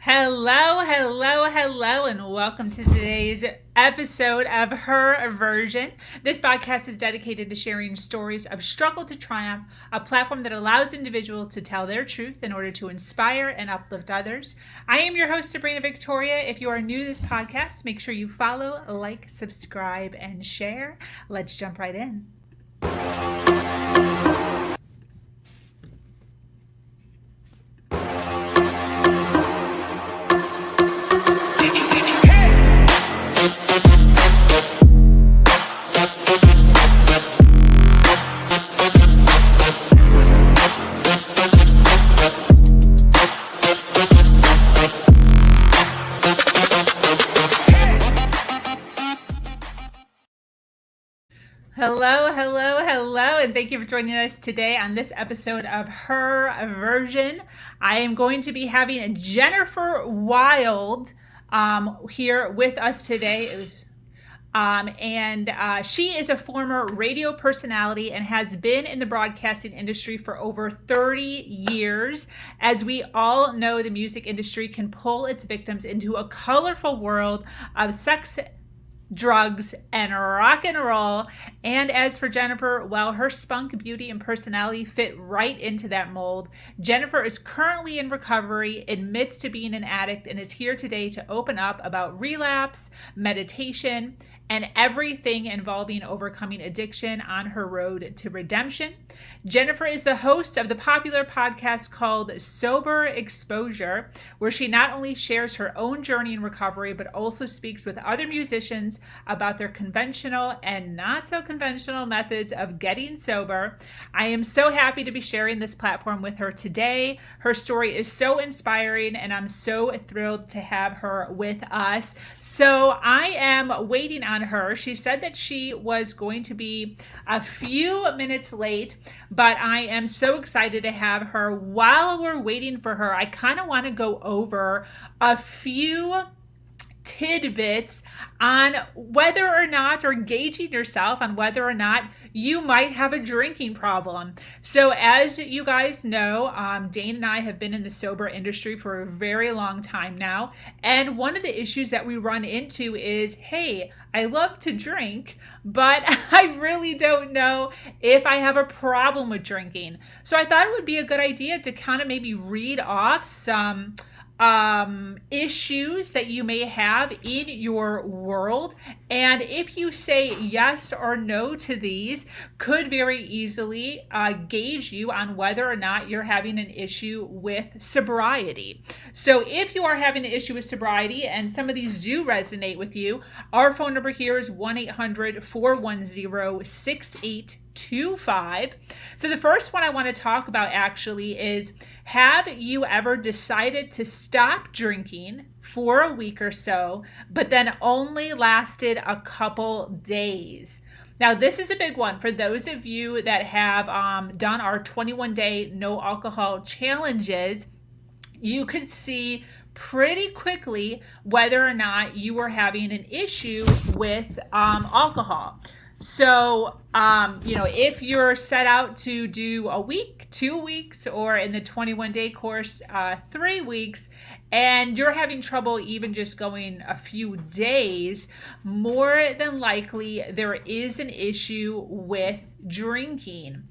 Hello, hello, hello, and welcome to today's episode of Her Version. This podcast is dedicated to sharing stories of struggle to triumph, a platform that allows individuals to tell their truth in order to inspire and uplift others. I am your host, Sabrina Victoria. If you are new to this podcast, make sure you follow, like, subscribe, and share. Let's jump right in. Hello, hello, hello, and thank you for joining us today on this episode of Her Version. I am going to be having Jennifer Wydle here with us today. She is a former radio personality and has been in the broadcasting industry for over 30 years. As we all know, the music industry can pull its victims into a colorful world of sex, drugs, and rock and roll. And as for Jennifer, well, her spunk, beauty, and personality fit right into that mold. Jennifer is currently in recovery, admits to being an addict, and is here today to open up about relapse, meditation, and everything involving overcoming addiction on her road to redemption. Jennifer is the host of the popular podcast called Sober Exposure, where she not only shares her own journey in recovery, but also speaks with other musicians about their conventional and not so conventional methods of getting sober. I am so happy to be sharing this platform with her today. Her story is so inspiring, and I'm so thrilled to have her with us. So I am waiting on her. She said that she was going to be a few minutes late, but I am so excited to have her. While we're waiting for her, I kind of want to go over a few tidbits on whether or not, or gauging yourself on whether or not you might have a drinking problem. So as you guys know, Dane and I have been in the sober industry for a very long time now. And one of the issues that we run into is, hey, I love to drink, but I really don't know if I have a problem with drinking. So I thought it would be a good idea to kind of maybe read off some issues that you may have in your world, and if you say yes or no to these, could very easily gauge you on whether or not you're having an issue with sobriety. So if you are having an issue with sobriety and some of these do resonate with you, our phone number here is 1-800-410-6825. So the first one I want to talk about actually is, have you ever decided to stop drinking for a week or so, but then only lasted a couple days? Now, this is a big one for those of you that have done our 21-day no alcohol challenges. You could see pretty quickly whether or not you were having an issue with alcohol. So, if you're set out to do a week, 2 weeks, or in the 21-day course, 3 weeks, and you're having trouble even just going a few days, more than likely there is an issue with drinking.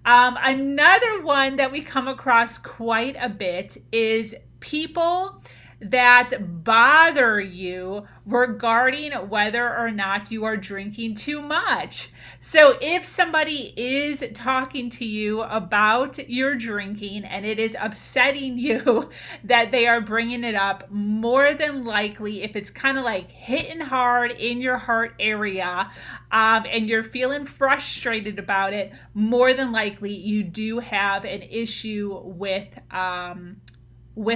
Another one that we come across quite a bit is people that bother you regarding whether or not you are drinking too much. So if somebody is talking to you about your drinking and it is upsetting you that they are bringing it up, more than likely, if it's kind of like hitting hard in your heart area, and you're feeling frustrated about it, more than likely you do have an issue with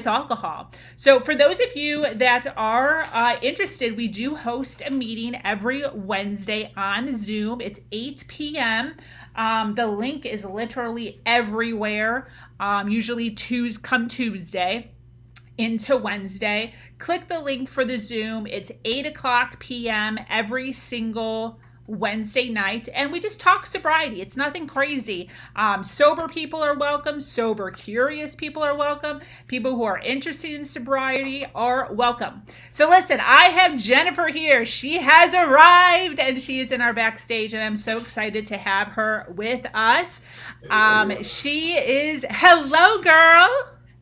alcohol. So for those of you that are interested, we do host a meeting every Wednesday on Zoom. It's 8 p.m. The link is literally everywhere, usually Tuesday into Wednesday. Click the link for the Zoom. It's 8 o'clock p.m. every single Wednesday night, and we just talk sobriety. It's nothing crazy. Sober people are welcome. Sober curious people are welcome. People who are interested in sobriety are welcome. So listen, I have Jennifer here. She has arrived, and she is in our backstage, and I'm so excited to have her with us. She is, hello, girl.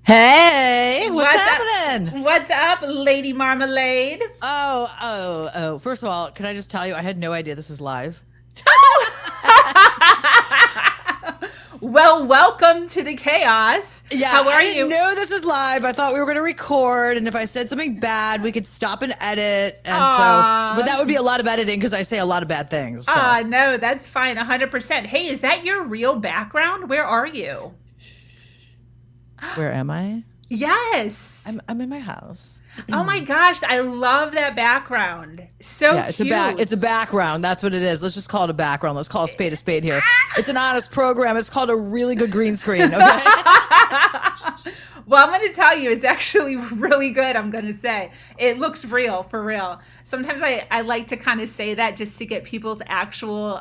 Hey, what's happening? What's up, Lady Marmalade? Oh. First of all, can I just tell you, I had no idea this was live. Well, welcome to the chaos. Yeah, how are you? I didn't know this was live. I thought we were going to record, and if I said something bad, we could stop and edit. And but that would be a lot of editing because I say a lot of bad things. So. No, that's fine, 100%. Hey, is that your real background? Where are you? Where am I? Yes. I'm in my house. Oh my gosh, I love that background. So yeah, cute. It's a background. That's what it is. Let's just call it a background. Let's call a spade here. It's an honest program. It's called a really good green screen. Okay. Well, I'm going to tell you, it's actually really good. I'm going to say it looks real, for real. Sometimes I like to kind of say that just to get people's actual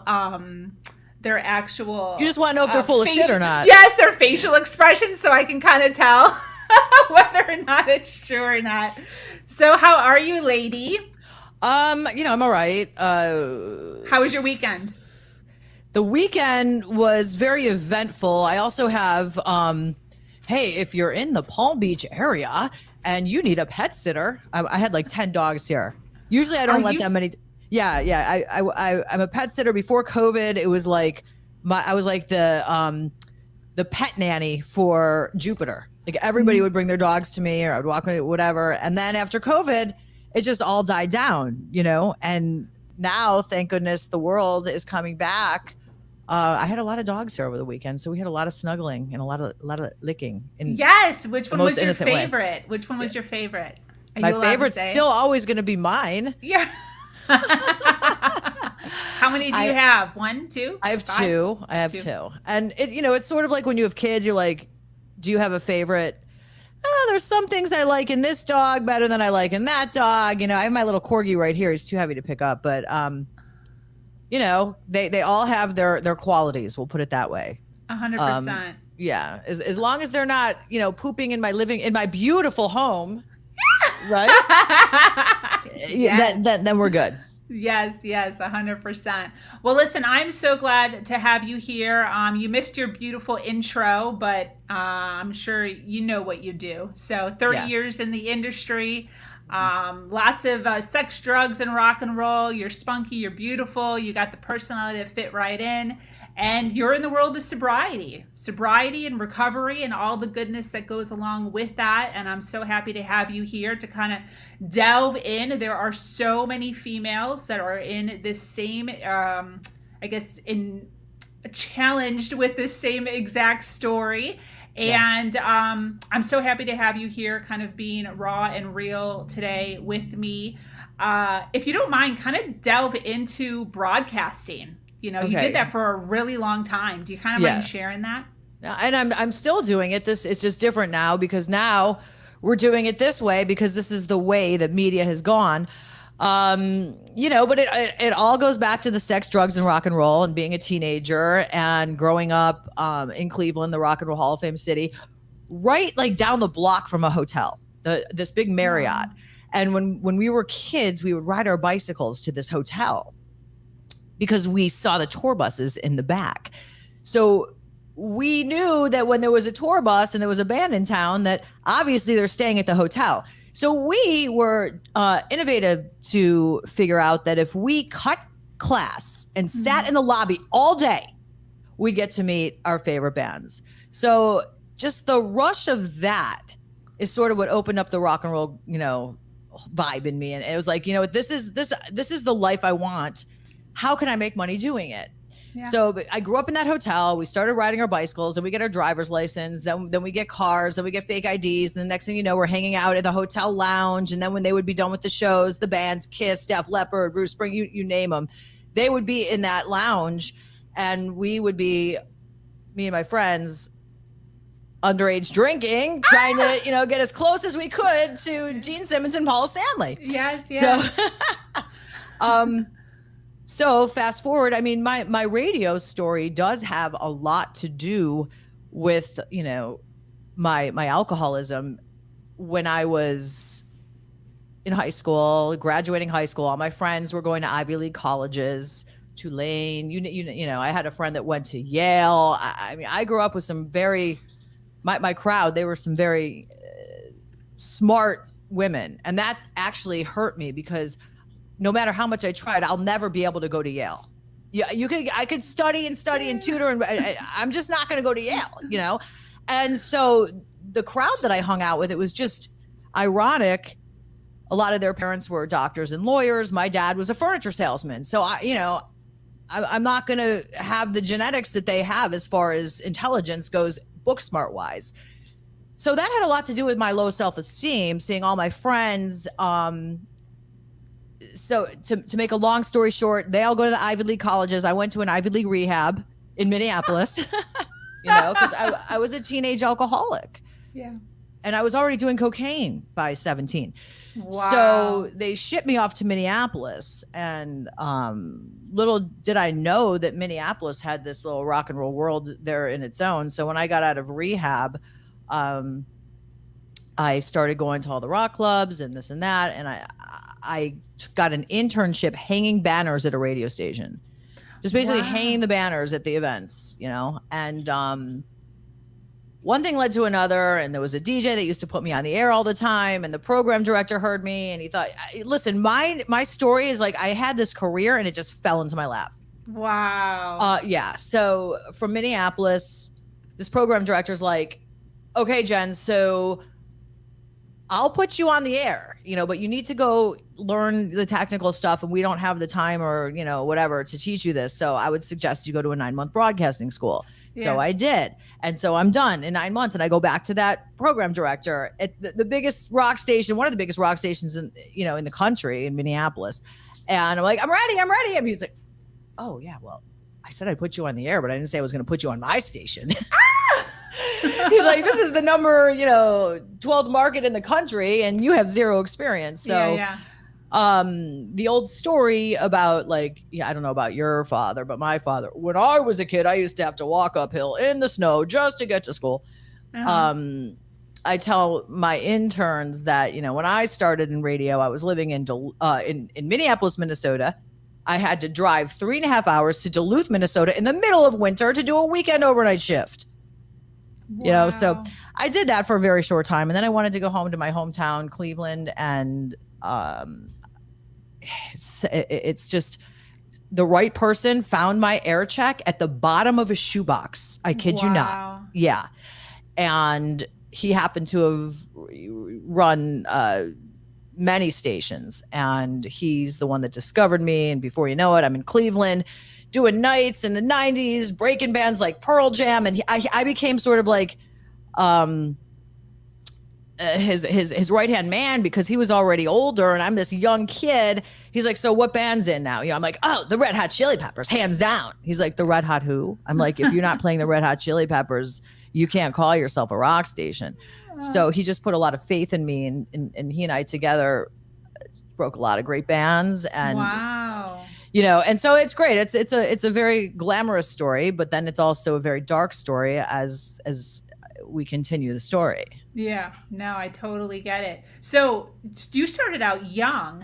their actual you just want to know if they're full of shit or not. Yes, their facial expressions, so I can kind of tell whether or not it's true or not. So how are you, lady? I'm all right. How was your weekend? The weekend was very eventful. I also have hey, if you're in the Palm Beach area and you need a pet sitter, I had like 10 dogs here. Usually I don't let that many. Yeah. I'm a pet sitter. Before COVID, it was like I was like the pet nanny for Jupiter. Like everybody would bring their dogs to me, or I would walk away, whatever. And then after COVID, it just all died down, And now, thank goodness, the world is coming back. I had a lot of dogs here over the weekend, so we had a lot of snuggling and a lot of licking. Yes. Which one was your favorite? Way. Which one was your favorite? My favorite's still always going to be mine. Yeah. How many do you have? 1, 2? I have 5? I have two. And it's sort of like when you have kids, you're like, do you have a favorite? Oh, there's some things I like in this dog better than I like in that dog. I have my little corgi right here. He's too heavy to pick up, but they all have their qualities. We'll put it that way. 100%. Yeah, as long as they're not pooping in my beautiful home, right? Yes. Then we're good. Yes, 100%. Well, listen, I'm so glad to have you here. You missed your beautiful intro, but I'm sure you know what you do. So 30 years in the industry, lots of sex, drugs, and rock and roll. You're spunky, you're beautiful, you got the personality that fit right in. And you're in the world of sobriety and recovery and all the goodness that goes along with that. And I'm so happy to have you here to kind of delve in. There are so many females that are in this same, challenged with this same exact story. And I'm so happy to have you here kind of being raw and real today with me. If you don't mind, kind of delve into broadcasting. You did that for a really long time. Do you kind of mind sharing that? And I'm still doing it. It's just different now because now we're doing it this way because this is the way that media has gone. But it all goes back to the sex, drugs, and rock and roll and being a teenager and growing up in Cleveland, the Rock and Roll Hall of Fame city, right like down the block from a hotel, this big Marriott. And when we were kids, we would ride our bicycles to this hotel because we saw the tour buses in the back. So we knew that when there was a tour bus and there was a band in town, that obviously they're staying at the hotel. So we were innovative to figure out that if we cut class and sat in the lobby all day, we'd get to meet our favorite bands. So just the rush of that is sort of what opened up the rock and roll, vibe in me. And it was like, this is the life I want. How can I make money doing it? Yeah. So I grew up in that hotel. We started riding our bicycles, and we get our driver's license. Then we get cars, then we get fake IDs. And the next thing you know, we're hanging out at the hotel lounge. And then when they would be done with the shows, the bands, Kiss, Def Leppard, Bruce Springsteen, you name them, they would be in that lounge, and we would be, me and my friends, underage drinking, trying to, get as close as we could to Gene Simmons and Paul Stanley. Yes. So, So fast forward, I mean, my radio story does have a lot to do with, my alcoholism. When I was in high school, graduating high school, all my friends were going to Ivy League colleges, Tulane. I had a friend that went to Yale. I mean, I grew up with some very my crowd. They were some very smart women, and that actually hurt me because no matter how much I tried, I'll never be able to go to Yale. Yeah, I could study and tutor, and I'm just not going to go to Yale. And so the crowd that I hung out with, it was just ironic. A lot of their parents were doctors and lawyers. My dad was a furniture salesman. So I'm not going to have the genetics that they have as far as intelligence goes, book smart wise. So that had a lot to do with my low self-esteem, seeing all my friends. So to make a long story short, they all go to the Ivy League colleges. I went to an Ivy League rehab in Minneapolis, because I was a teenage alcoholic. Yeah. And I was already doing cocaine by 17. Wow. So they shipped me off to Minneapolis. And little did I know that Minneapolis had this little rock and roll world there in its own. So when I got out of rehab, I started going to all the rock clubs and this and that. And I got an internship hanging banners at a radio station. Just basically hanging the banners at the events, and one thing led to another, and there was a DJ that used to put me on the air all the time, and the program director heard me, and he thought, listen, my story is like I had this career, and it just fell into my lap. Wow. Yeah. So from Minneapolis, this program director's like, okay, Jen, so I'll put you on the air, but you need to go learn the technical stuff, and we don't have the time or, whatever to teach you this. So I would suggest you go to a 9-month broadcasting school. Yeah. So I did. And so I'm done in 9 months. And I go back to that program director at the biggest rock station, one of the biggest rock stations in the country, in Minneapolis. And I'm like, I'm ready. And he's like, oh yeah, well, I said I'd put you on the air, but I didn't say I was going to put you on my station. He's like, this is the number, 12th market in the country, and you have zero experience. So yeah. The old story about I don't know about your father, but my father, when I was a kid, I used to have to walk uphill in the snow just to get to school. Uh-huh. I tell my interns that, when I started in radio, I was living in Minneapolis, Minnesota. I had to drive 3.5 hours to Duluth, Minnesota in the middle of winter to do a weekend overnight shift. Wow. So I did that for a very short time. And then I wanted to go home to my hometown, Cleveland. And it's just the right person found my air check at the bottom of a shoebox. I kid you not. Yeah. And he happened to have run many stations, and he's the one that discovered me. And before you know it, I'm in Cleveland doing nights in the 90s, breaking bands like Pearl Jam. And I became sort of like his right-hand man, because he was already older and I'm this young kid. He's like, so what band's in now? I'm like, oh, the Red Hot Chili Peppers, hands down. He's like, the Red Hot who? I'm like, if you're not playing the Red Hot Chili Peppers, you can't call yourself a rock station. So he just put a lot of faith in me, and he and I together broke a lot of great bands. And wow. And so it's great. It's a very glamorous story, but then it's also a very dark story as we continue the story. Yeah, no, I totally get it. So you started out young.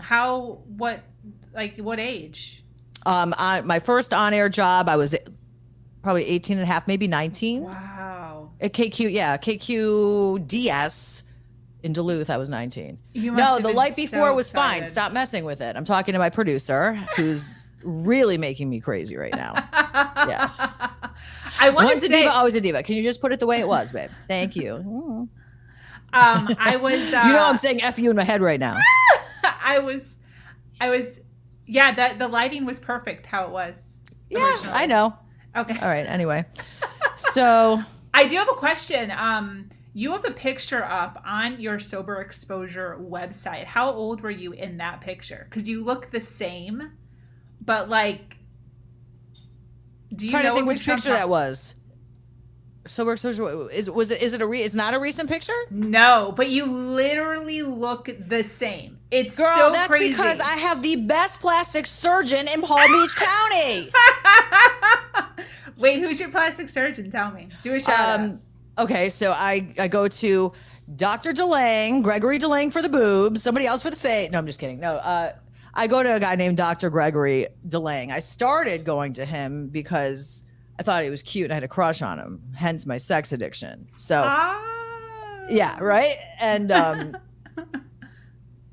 What age? My first on-air job, I was probably 18 and a half, maybe 19. Wow. At KQDS in Duluth, I was 19. No, the light before was fine. Stop messing with it. I'm talking to my producer, who's really making me crazy right now. Yes. Once a diva, always a diva. Can you just put it the way it was, babe? Thank you. I was. I'm saying F you in my head right now. I was. Yeah, the lighting was perfect how it was. Yeah, originally. I know. Okay. All right. Anyway, so I do have a question. You have a picture up on your Sober Exposure website. How old were you in that picture? Because you look the same, but do you know to think which picture that was? sober exposure is not a recent picture? No, but you literally look the same. It's Girl, so that's crazy. because I have the best plastic surgeon in Palm Beach County. Wait, who's your plastic surgeon? Tell me. Do a shout out. Okay, so I go to Dr. DeLange, Gregory DeLange for the boobs, somebody else for the face. No, I'm just kidding. No, I go to a guy named Dr. Gregory DeLange. I started going to him because I thought he was cute and I had a crush on him, hence my sex addiction. So, yeah, right? And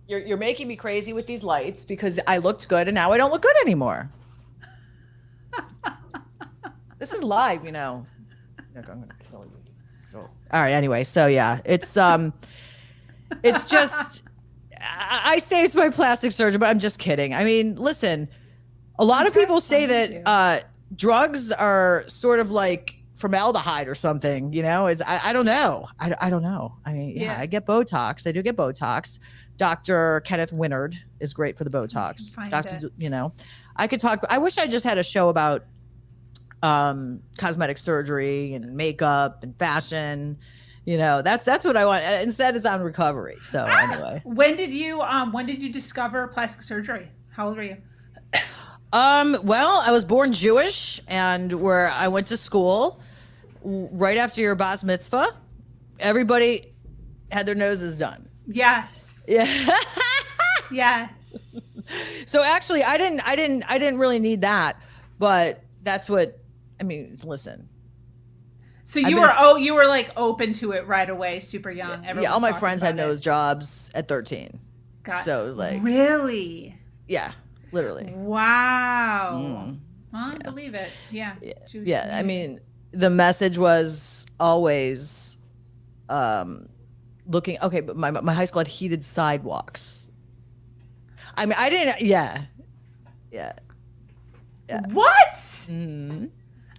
you're making me crazy with these lights because I looked good and now I don't look good anymore. This is live, you know. Look, I'm gonna kill you. Oh. All right. Anyway, so yeah, it's just I say it's my plastic surgeon, but I'm just kidding. I mean, listen, a lot of people say that drugs are sort of like formaldehyde or something. You know, I don't know. I don't know. I mean, yeah, I get Botox. I do get Botox. Dr. Kenneth Winard is great for the Botox. You know, I could talk. I wish I just had a show about cosmetic surgery and makeup and fashion. You know, that's what I want. Instead, it's on recovery. So anyway, when did you discover plastic surgery? How old were you? Well, I was born Jewish, and where I went to school right after your bas mitzvah, everybody had their noses done. Yes. Yeah. Yes. So actually, I didn't really need that, but that's what I mean. Listen. So you were like open to it right away, super young. Yeah, all my friends had nose jobs at 13. So it was like really. Yeah, literally. Wow. Well, I believe it. Yeah. Yeah. I mean, the message was always looking okay, but my high school had heated sidewalks. I mean, I didn't. Yeah. What?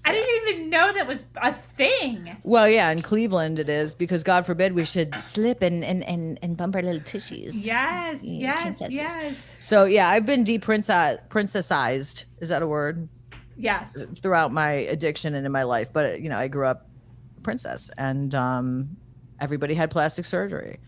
I didn't even know that was a thing. Well, yeah, in Cleveland it is, because God forbid we should slip and bump our little tushies. Yes. So yeah, I've been princessized. Is that a word? Yes. Throughout my addiction and in my life, but you know, I grew up a princess, and everybody had plastic surgery.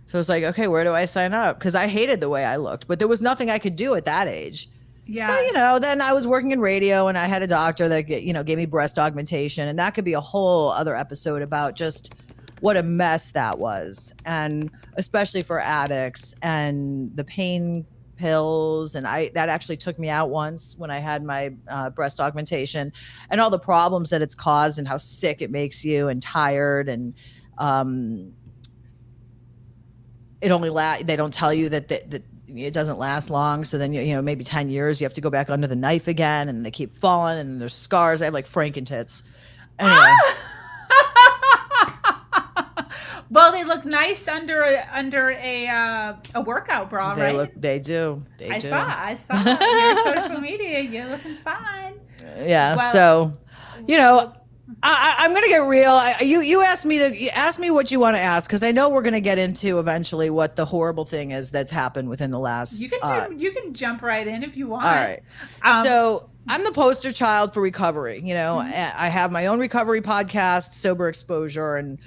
So it's like, okay, where do I sign up? Because I hated the way I looked, but there was nothing I could do at that age. Yeah. So, you know, then I was working in radio and I had a doctor that, you know, gave me breast augmentation. And that could be a whole other episode about just what a mess that was. And especially for addicts and the pain pills. And that actually took me out once when I had my breast augmentation, and all the problems that it's caused and how sick it makes you and tired. And it only they don't tell you that it doesn't last long. So then, you know, maybe 10 years, you have to go back under the knife again, and they keep falling, and there's scars. I have like Frankentits. Anyway. Well, they look nice under a workout bra, right? They do. I saw your social media. You're looking fine. Yeah. Well, so, you know, I'm gonna get real. You asked me what you want to ask, because I know we're gonna get into eventually what the horrible thing is that's happened within the last. You can jump right in if you want. All right. So I'm the poster child for recovery. You know, I have my own recovery podcast, Sober Exposure, and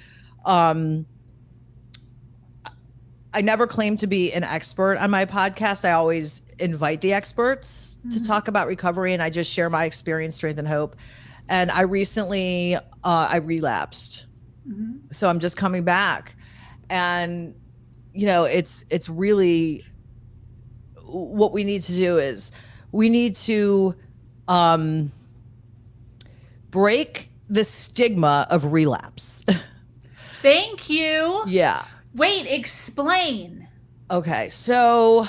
I never claim to be an expert on my podcast. I always invite the experts to talk about recovery, and I just share my experience, strength, and hope. And I recently, I relapsed. So I'm just coming back. And, you know, it's really, what we need to do is we need to break the stigma of relapse. Thank you. Yeah. Wait, explain. Okay. So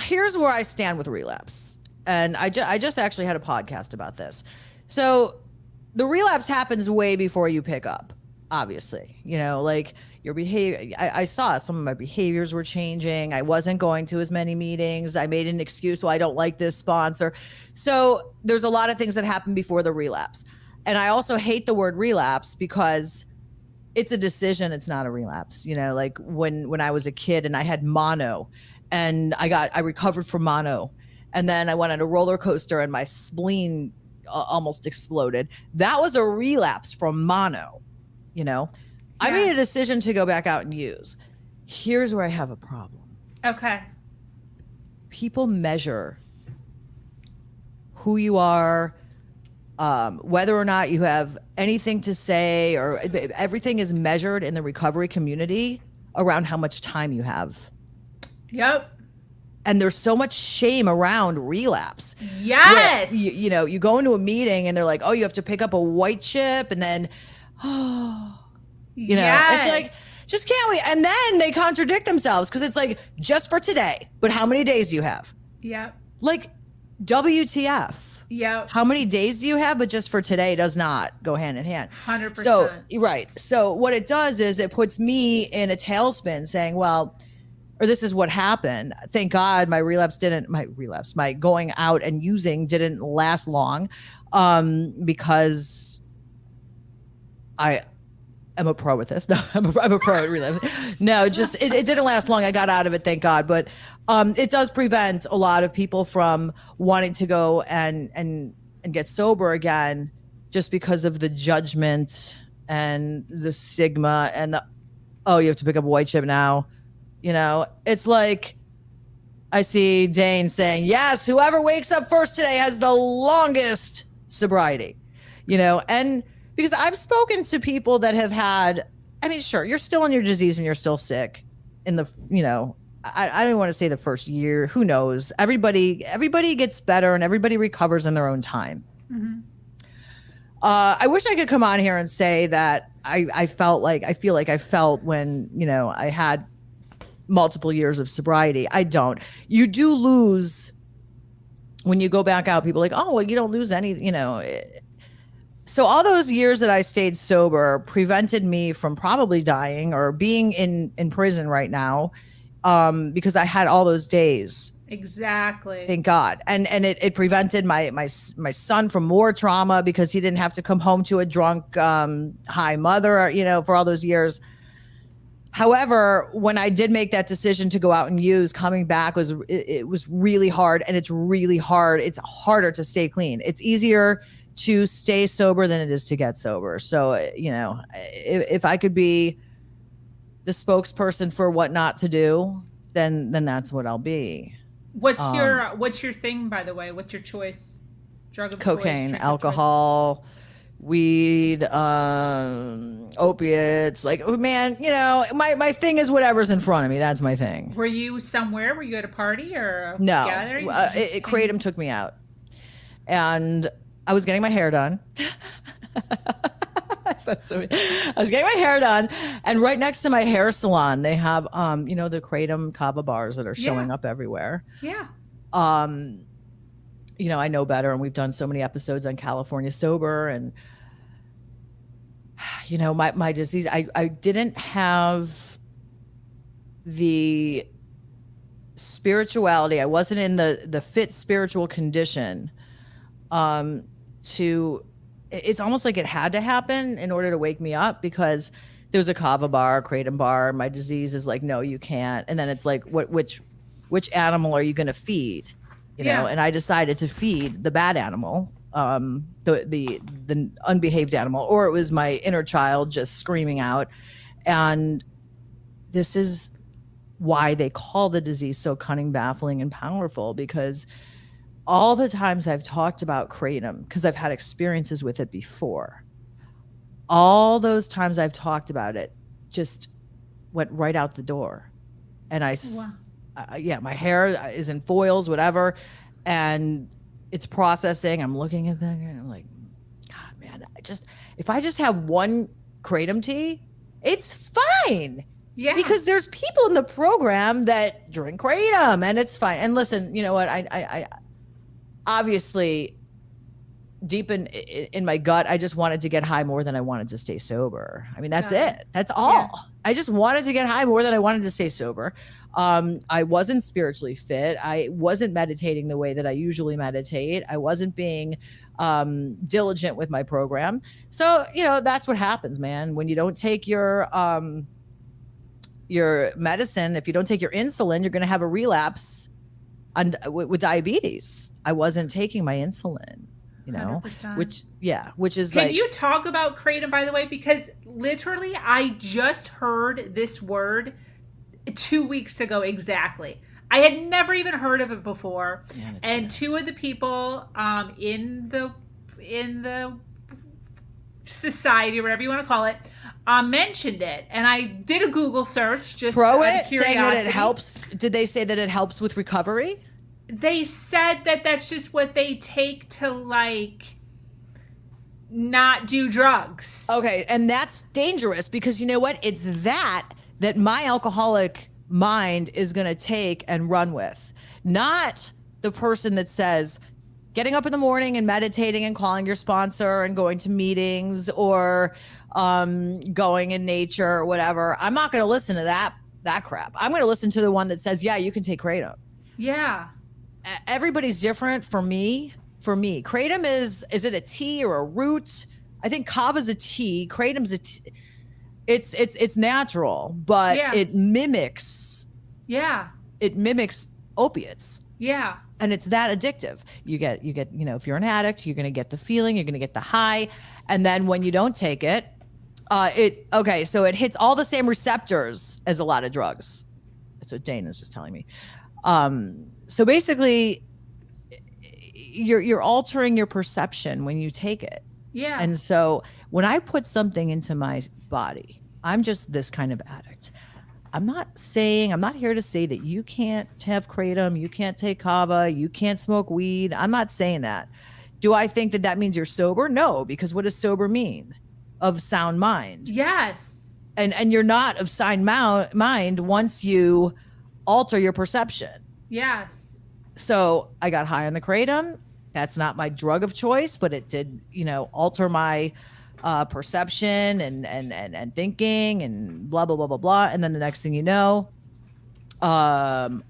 here's where I stand with relapse. And I just actually had a podcast about this. So the relapse happens way before you pick up, obviously. You know, like your behavior. I saw some of my behaviors were changing. I wasn't going to as many meetings. I made an excuse, well, I don't like this sponsor. So there's a lot of things that happen before the relapse. And I also hate the word relapse because it's a decision. It's not a relapse. You know, like when I was a kid and I had mono, and I recovered from mono. And then I went on a roller coaster and my spleen almost exploded. That was a relapse from mono, you know. I Yeah. made a decision to go back out and use. Here's where I have a problem. Okay. People measure who you are, whether or not you have anything to say, or everything is measured in the recovery community around how much time you have. Yep. And there's so much shame around relapse. Yes. You know, you go into a meeting and they're like, oh, you have to pick up a white chip, and then, you know, Yes. it's like, just can't we? And then they contradict themselves because it's like, just for today, but how many days do you have? Yep. Like, WTF? Yep. How many days do you have? But just for today does not go hand in hand. 100%. So, right. So what it does is it puts me in a tailspin saying, well, or this is what happened. Thank God my going out and using didn't last long, because I am a pro with this. No, I'm a pro at relapse. No, just it didn't last long. I got out of it, thank God. But it does prevent a lot of people from wanting to go and get sober again, just because of the judgment and the stigma and the, oh, you have to pick up a white chip now. You know, it's like I see Dane saying, yes, whoever wakes up first today has the longest sobriety, you know, and because I've spoken to people that have had, I mean, sure, you're still in your disease and you're still sick in the, you know, I don't want to say the first year, who knows? Everybody gets better and everybody recovers in their own time. Mm-hmm. I wish I could come on here and say that I feel like I felt when, you know, I had multiple years of sobriety. I don't. You do lose when you go back out. People are like, oh, well, you don't lose any, you know. So all those years that I stayed sober prevented me from probably dying or being in prison right now, because I had all those days. Exactly. Thank God. And it prevented my son from more trauma because he didn't have to come home to a drunk, high mother, you know, for all those years. However, when I did make that decision to go out and use, coming back was really hard, and it's really hard. It's harder to stay clean. It's easier to stay sober than it is to get sober. So, you know, if I could be the spokesperson for what not to do, then that's what I'll be. What's your thing, by the way? What's your choice? Drug of cocaine, choice, alcohol, weed, opiates. Like, man, you know, my thing is whatever's in front of me. That's my thing. Were you somewhere? Were you at a party or a No, gathering? Kratom took me out, and I was getting my hair done. That's so. I was getting my hair done, and right next to my hair salon, they have, you know, the Kratom kava bars that are showing up everywhere. Yeah. You know, I know better, and we've done so many episodes on California sober, and you know, my disease. I didn't have the spirituality. I wasn't in the fit spiritual condition. It's almost like it had to happen in order to wake me up, because there was a kava bar, kratom bar. My disease is like, no, you can't. And then it's like, which animal are you going to feed? You know? And I decided to feed the bad animal, the unbehaved animal, or it was my inner child just screaming out. And this is why they call the disease so cunning, baffling, and powerful, because all the times I've talked about kratom, because I've had experiences with it before, all those times I've talked about it just went right out the door. And my hair is in foils, whatever, and it's processing. I'm looking at that and I'm like, God, man, if I just have one kratom tea, it's fine. Yeah. Because there's people in the program that drink kratom and it's fine. And listen, you know what? I obviously deep in my gut, I just wanted to get high more than I wanted to stay sober. I mean, that's it. That's all. Yeah. I just wanted to get high more than I wanted to stay sober. I wasn't spiritually fit. I wasn't meditating the way that I usually meditate. I wasn't being diligent with my program. So, you know, that's what happens, man. When you don't take your medicine, if you don't take your insulin, you're going to have a relapse with diabetes. I wasn't taking my insulin. 100%. which is Can like, you talk about kratom, by the way? Because literally, I just heard this word 2 weeks ago exactly. I had never even heard of it before, yeah, it's and bad. two of the people in the society, or whatever you want to call it, mentioned it, and I did a Google search just Pro out of it, saying that it curiosity. helps. Did they say that it helps with recovery? They said that that's just what they take to like not do drugs. Okay, and that's dangerous because you know what? It's that my alcoholic mind is going to take and run with, not the person that says getting up in the morning and meditating and calling your sponsor and going to meetings or going in nature or whatever. I'm not going to listen to that crap. I'm going to listen to the one that says, yeah, you can take kratom. Yeah. Everybody's different. For me, kratom is it a tea or a root? I think kava's a tea. Kratom's a tea. It's natural, but Yeah. it mimics Yeah. opiates. Yeah. And it's that addictive. You get, if you're an addict, you're going to get the feeling, you're going to get the high. And then when you don't take it, so it hits all the same receptors as a lot of drugs. That's what Dana's just telling me. So basically you're altering your perception when you take it. Yeah. And so when I put something into my body, I'm just this kind of addict. I'm not here to say that you can't have kratom, you can't take kava, you can't smoke weed. I'm not saying that. Do I think that means you're sober? No, because what does sober mean? Of sound mind. Yes. And you're not of sound mind once you alter your perception. Yes. So I got high on the kratom. That's not my drug of choice, but it did, alter my perception and thinking and blah, blah, blah, blah, blah. And then the next thing you know, I'm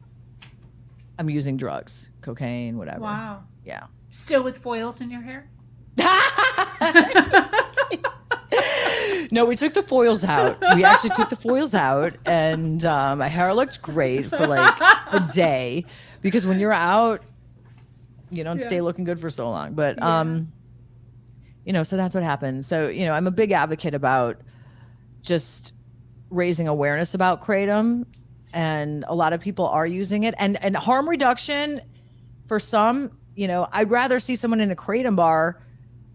using drugs, cocaine, whatever. Wow. Yeah. Still with foils in your hair? No, we took the foils out. We actually took the foils out, and my hair looked great for like a day, because when you're out, you don't stay looking good for so long. But so that's what happened. So I'm a big advocate about just raising awareness about kratom, and a lot of people are using it, and harm reduction for some. I'd rather see someone in a kratom bar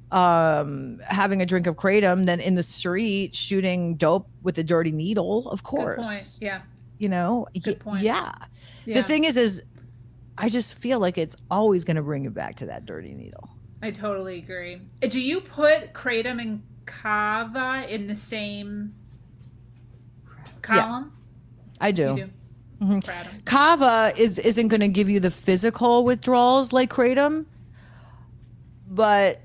having a drink of kratom than in the street shooting dope with a dirty needle, of course. Good point. Yeah. Good point. Yeah. The thing is I just feel like it's always going to bring you back to that dirty needle. I totally agree. Do you put kratom and kava in the same column? Yeah, I do. You do. Mm-hmm. Kava isn't going to give you the physical withdrawals like kratom, but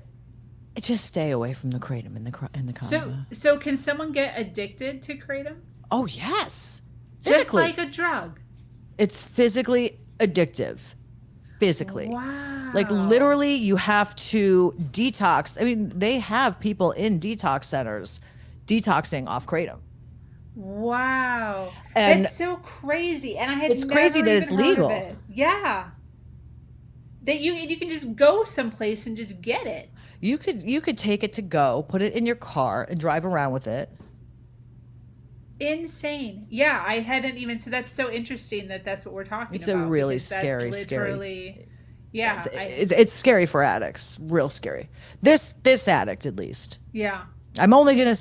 just stay away from the kratom and the kava. So can someone get addicted to kratom? Oh yes, Just physically. like a drug. It's physically addictive. Physically. Wow. Like literally, you have to detox. I mean, they have people in detox centers detoxing off kratom. Wow. And that's so crazy. And I had it's crazy that it's legal. It. Yeah. That you can just go someplace and just get it. You could take it to go, put it in your car, and drive around with it. Insane. Yeah, I hadn't even. So that's so interesting that's what we're talking about. It's a really scary. Yeah, it's scary for addicts. Real scary. This addict, at least. Yeah. I'm only gonna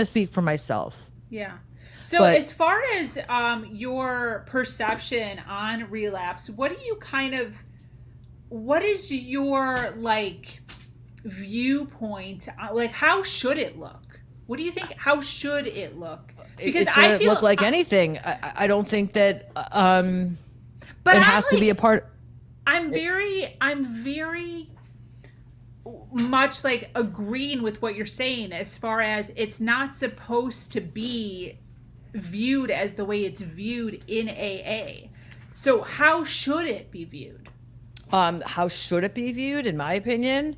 speak for myself. Yeah. So as far as your perception on relapse, what is your like viewpoint? Like, how should it look? What do you think? How should it look? Because it shouldn't look like anything. I don't think that but it has to be a part. I'm very much like agreeing with what you're saying, as far as it's not supposed to be viewed as the way it's viewed in AA. So how should it be viewed? How should it be viewed? In my opinion,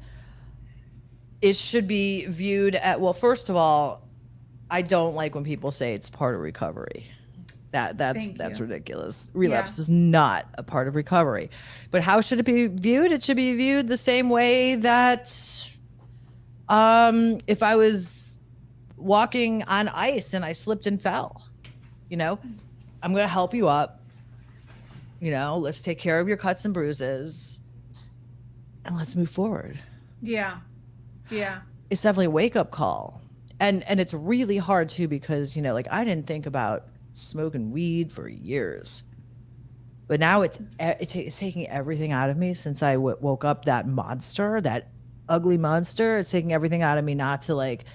it should be viewed at, well, first of all, I don't like when people say it's part of recovery. Thank That's you. ridiculous. Yeah. Relapse is not a part of recovery. But how should it be viewed? It should be viewed the same way that if I was walking on ice and I slipped and fell, you know, I'm going to help you up. Let's take care of your cuts and bruises and let's move forward. Yeah. Yeah. It's definitely a wake up call. And it's really hard too because, like I didn't think about smoking weed for years. But now it's taking everything out of me since I woke up that monster, that ugly monster. It's taking everything out of me not to like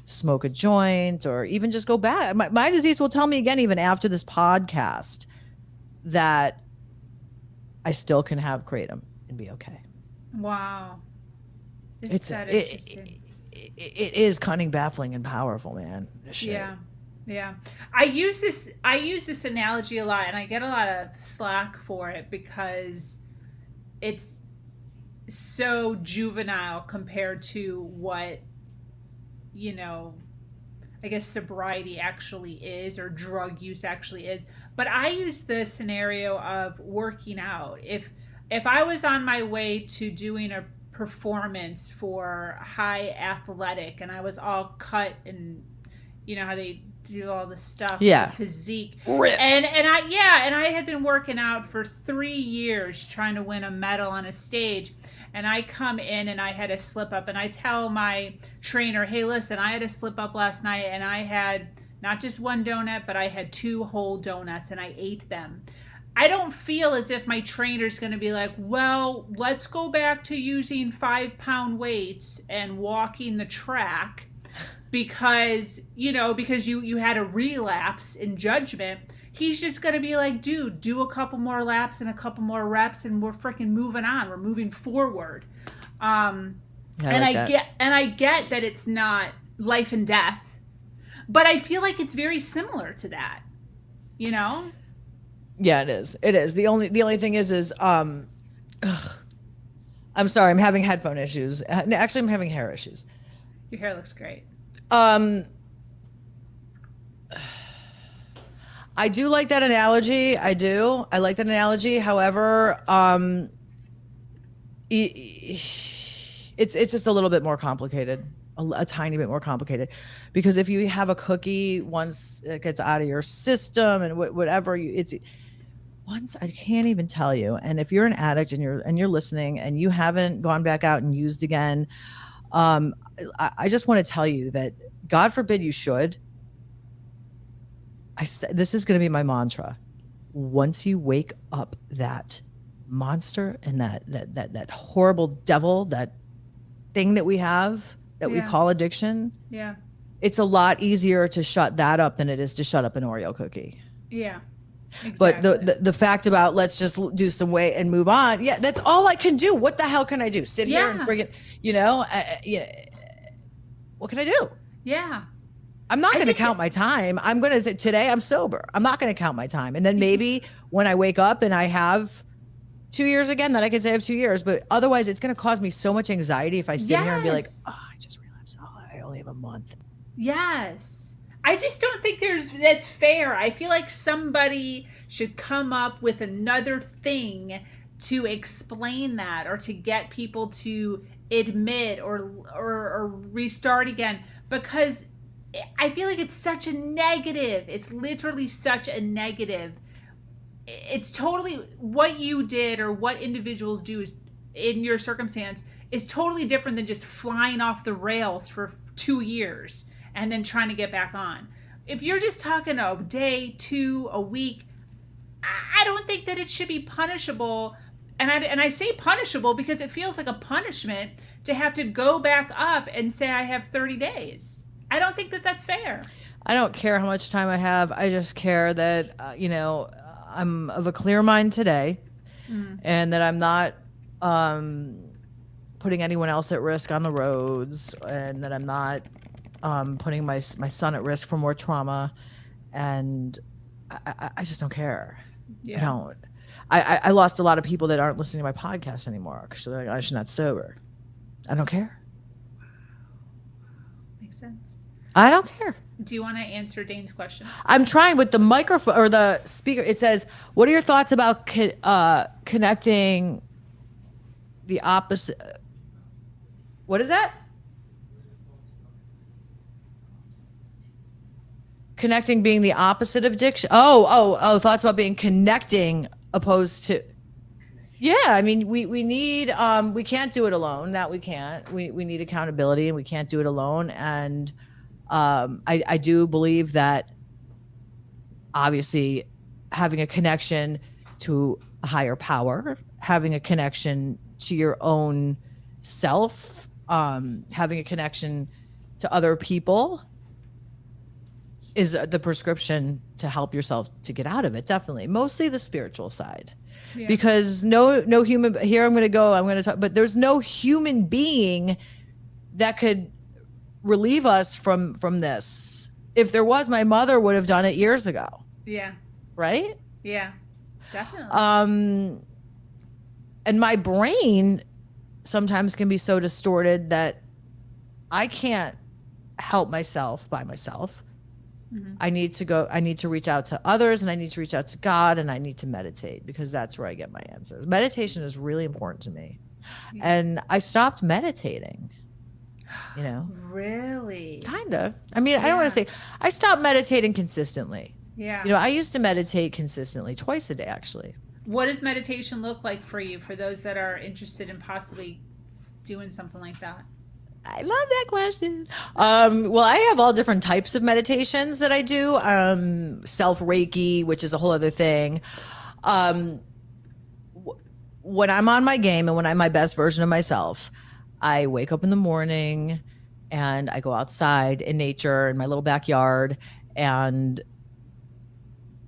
smoke a joint or even just go back. My disease will tell me again, even after this podcast, that I still can have kratom and be okay. Wow. Is It's that it, interesting? it is cunning, baffling, and powerful, man. This shit. Yeah. Yeah. I use this analogy a lot and I get a lot of slack for it because it's so juvenile compared to what, you know, I guess sobriety actually is or drug use actually is. But I use the scenario of working out. If I was on my way to doing a performance for high athletic and I was all cut and you know how they do all the stuff with the Yeah. physique Ripped. and I had been working out for 3 years trying to win a medal on a stage and I come in and I had a slip up and I tell my trainer, hey listen, I had a slip up last night and I had not just one donut but I had two whole donuts and I ate them. I don't feel as if my trainer's going to be like, well, let's go back to using 5 pound weights and walking the track because you had a relapse in judgment. He's just going to be like, dude, do a couple more laps and a couple more reps and we're freaking moving on, we're moving forward. I And like I that. get that it's not life and death, but I feel like it's very similar to that, you know. Yeah, it is. It is. The only thing is ugh, I'm sorry, I'm having headphone issues. Actually, I'm having hair issues. Your hair looks great. Um, I do like that analogy. I do. I like that analogy. However, it's just a little bit more complicated, a tiny bit more complicated, because if you have a cookie once it gets out of your system and whatever it's once I can't even tell you. And if you're an addict and you're listening and you haven't gone back out and used again, um, I just want to tell you that God forbid you should. I said this is going to be my mantra. Once you wake up that monster and that horrible devil, that thing that we have that we Yeah. call addiction, Yeah. it's a lot easier to shut that up than it is to shut up an Oreo cookie. Yeah. But Exactly. the fact about let's just do some weight and move on. Yeah, that's all I can do. What the hell can I do? Sit here and Yeah. friggin', yeah. What can I do? Yeah. I'm not I going to just count my time. I'm going to say today I'm sober. I'm not going to count my time. And then maybe when I wake up and I have 2 years again, then I can say I have 2 years. But otherwise, it's going to cause me so much anxiety if I sit here and be like, Yes. oh, I just relapsed. Oh, I only have a month. Yes. I just don't think that's fair. I feel like somebody should come up with another thing to explain that or to get people to admit or restart again because I feel like it's such a negative. It's literally such a negative. It's totally what you did or what individuals do is in your circumstance is totally different than just flying off the rails for 2 years and then trying to get back on. If you're just talking a day, two, a week, I don't think that it should be punishable. And I say punishable because it feels like a punishment to have to go back up and say I have 30 days. I don't think that that's fair. I don't care how much time I have. I just care that, I'm of a clear mind today and that I'm not putting anyone else at risk on the roads and that I'm not putting my son at risk for more trauma. And I just don't care. Yeah. I don't. I lost a lot of people that aren't listening to my podcast anymore because they're like, I'm not sober. I don't care. Makes sense. I don't care. Do you want to answer Dane's question? I'm trying with the microphone or the speaker. It says, "What are your thoughts about connecting the opposite?" What is that? Connecting being the opposite of addiction. Oh. Thoughts about being connecting opposed to. Yeah, I mean, we need we can't do it alone. That we can't. We need accountability, and we can't do it alone. And I do believe that obviously having a connection to a higher power, having a connection to your own self, having a connection to other people is the prescription to help yourself to get out of it. Definitely, mostly the spiritual side. Yeah. Because no human here I'm going to talk, but there's no human being that could relieve us from this. If there was, my mother would have done it years ago. Yeah. Right? Yeah. Definitely. And my brain sometimes can be so distorted that I can't help myself by myself. Mm-hmm. I need to reach out to others, and I need to reach out to God, and I need to meditate, because that's where I get my answers. Meditation is really important to me. Yeah. And I stopped meditating, Really? Kind of. I mean, yeah. I don't want to say I stopped meditating consistently. Yeah. I used to meditate consistently, twice a day, actually. What does meditation look like for you, for those that are interested in possibly doing something like that? I love that question. Well, I have all different types of meditations that I do. Self Reiki, which is a whole other thing. When I'm on my game and when I'm my best version of myself, I wake up in the morning and I go outside in nature in my little backyard. And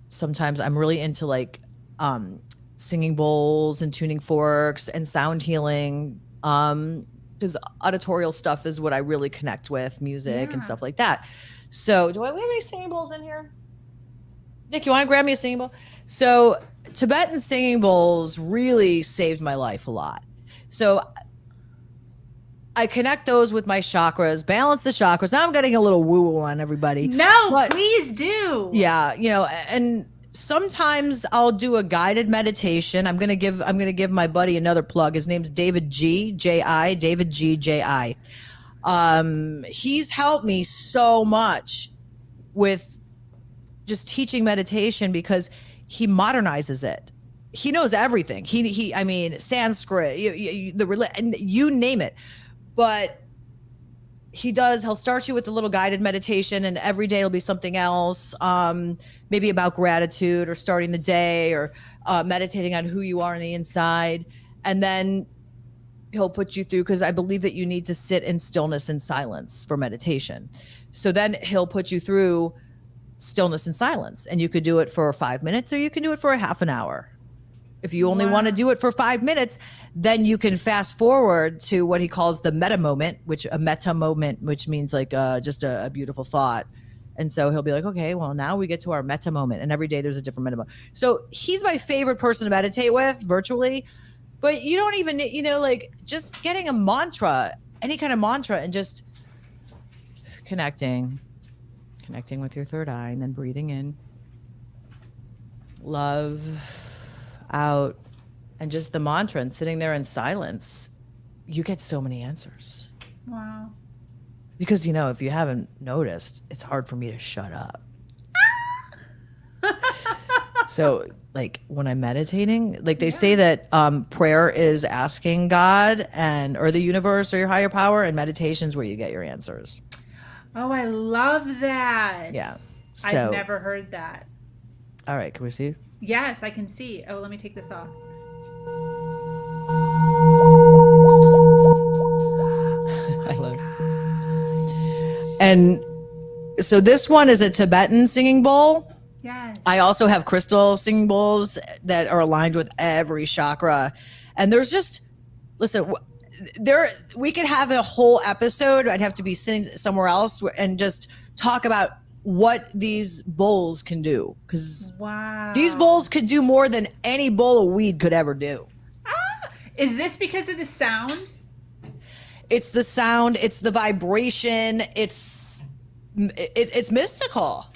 sometimes I'm really into like singing bowls and tuning forks and sound healing. Because auditorial stuff is what I really connect with, music and stuff like that. So we have any singing bowls in here? Nick, you want to grab me a singing bowl? So Tibetan singing bowls really saved my life a lot. So I connect those with my chakras, balance the chakras. Now I'm getting a little woo-woo on everybody. No, but please do. Yeah, and sometimes I'll do a guided meditation. I'm gonna give my buddy another plug. His name's David G. J.I. David G. J.I. He's helped me so much with just teaching meditation because he modernizes it. He knows everything. I mean, Sanskrit, you name it. But he'll start you with a little guided meditation, and every day it'll be something else, maybe about gratitude or starting the day or meditating on who you are on the inside. And then he'll put you through, because I believe that you need to sit in stillness and silence for meditation. So then he'll put you through stillness and silence, and you could do it for 5 minutes or you can do it for a half an hour. If you only want to do it for 5 minutes, then you can fast forward to what he calls the meta moment, which means like just a beautiful thought. And so he'll be like, okay, well, now we get to our meta moment, and every day there's a different meta moment. So he's my favorite person to meditate with virtually, but you don't even, like just getting a mantra, any kind of mantra, and just connecting with your third eye, and then breathing in, love, out, and just the mantra, and sitting there in silence, you get so many answers. Wow. Because, if you haven't noticed, it's hard for me to shut up. So, like, when I'm meditating, like they say that prayer is asking God or the universe or your higher power, and meditation's where you get your answers. Oh, I love that. Yeah. So, I've never heard that. All right, can we see? Yes, I can see. Oh, let me take this off. I love it. And so this one is a Tibetan singing bowl. Yes. I also have crystal singing bowls that are aligned with every chakra. And there's just, listen, we could have a whole episode. I'd have to be sitting somewhere else and just talk about what these bowls can do, because these bowls could do more than any bowl of weed could ever do. Is this because of the sound? It's the sound, it's the vibration, it's it's mystical.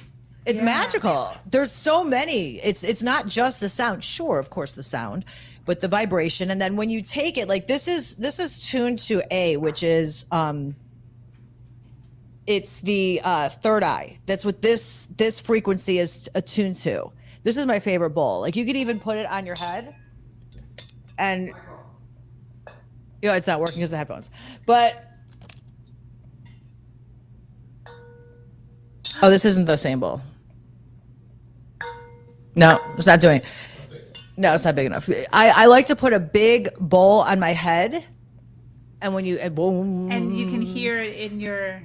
It's magical. There's so many. It's not just the sound. Sure, of course, the sound, but the vibration. And then when you take it, like this is tuned to A, which is it's the third eye. That's what this frequency is attuned to. This is my favorite bowl. Like you could even put it on your head, and it's not working because of the headphones. But this isn't the same bowl. No, it's not doing it. No, it's not big enough. I like to put a big bowl on my head, and when you boom, and you can hear it in your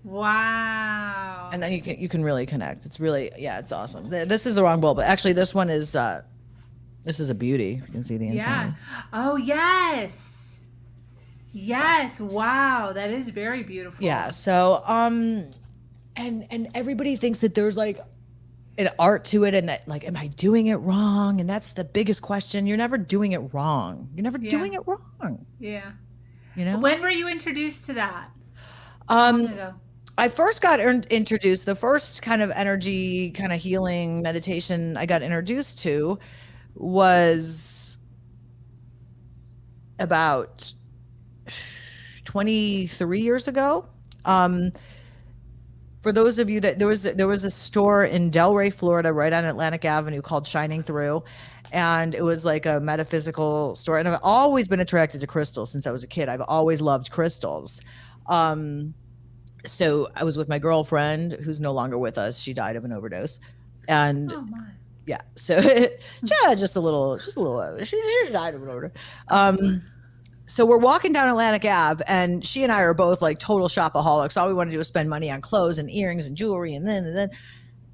wow. And then you can really connect. It's really it's awesome. This is the wrong bowl, but actually this one is this is a beauty. If you can see the inside. Yeah. Oh yes. Yes. Wow. That is very beautiful. Yeah. So and everybody thinks that there's like an art to it, and that like, am I doing it wrong? And that's the biggest question. You're never doing it wrong. You're never doing it wrong. Yeah. You know. When were you introduced to that? Long ago. I first got introduced. The first kind of energy, kind of healing meditation I got introduced to was about 23 years ago. For those of you that there was a store in Delray, Florida, right on Atlantic Avenue called Shining Through. And it was like a metaphysical store. And I've always been attracted to crystals since I was a kid. I've always loved crystals. So I was with my girlfriend who's no longer with us. She died of an overdose. And so just a little, she died of an overdose. So we're walking down Atlantic Ave, and she and I are both like total shopaholics. All we want to do is spend money on clothes and earrings and jewelry. And then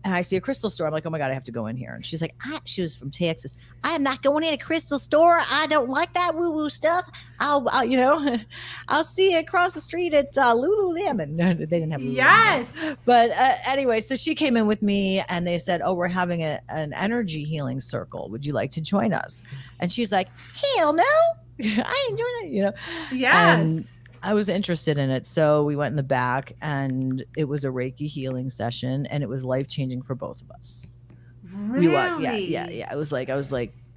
I see a crystal store. I'm like, oh my God, I have to go in here. And she's like, she was from Texas. I am not going in a crystal store. I don't like that woo-woo stuff. I'll see you across the street at Lululemon. No, they didn't have Lululemon. Yes. But anyway, so she came in with me, and they said, oh, we're having an energy healing circle. Would you like to join us? And she's like, hell no. I ain't doing it, Yes. And I was interested in it. So we went in the back, and it was a Reiki healing session, and it was life-changing for both of us. Really? Yeah. I was like,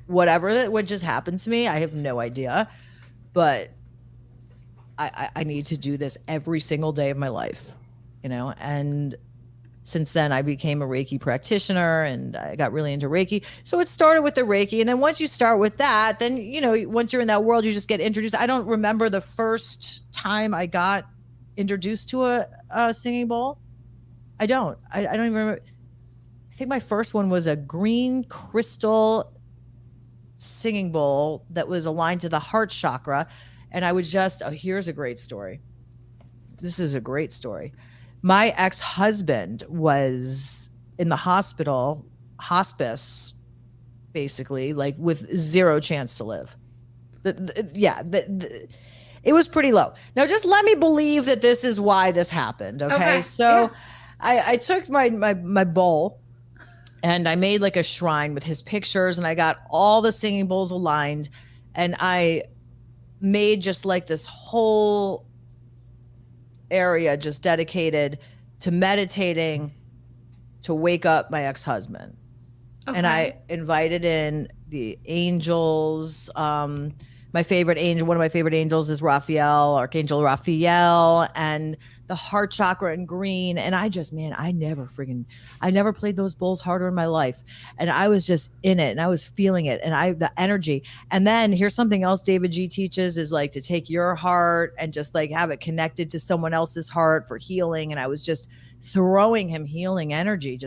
whatever that would just happen to me, I have no idea. But I need to do this every single day of my life, and since then I became a Reiki practitioner, and I got really into Reiki. So it started with the Reiki. And then once you start with that, then, once you're in that world, you just get introduced. I don't remember the first time I got introduced to a singing bowl. I don't even remember. I think my first one was a green crystal singing bowl that was aligned to the heart chakra. And I was here's a great story. This is a great story. My ex-husband was in the hospice, basically, like with zero chance to live. It was pretty low. Now, just let me believe that this is why this happened. Okay. So I took my bowl, and I made like a shrine with his pictures, and I got all the singing bowls aligned, and I made just like this whole area just dedicated to meditating to wake up my ex-husband. Okay. And I invited in the angels. My favorite angel, one of my favorite angels is Raphael, Archangel Raphael, and the heart chakra in green. And I never played those bowls harder in my life. And I was just in it, and I was feeling it, and the energy. And then here's something else David G teaches, is like to take your heart and just like have it connected to someone else's heart for healing. And I was just throwing him healing energy,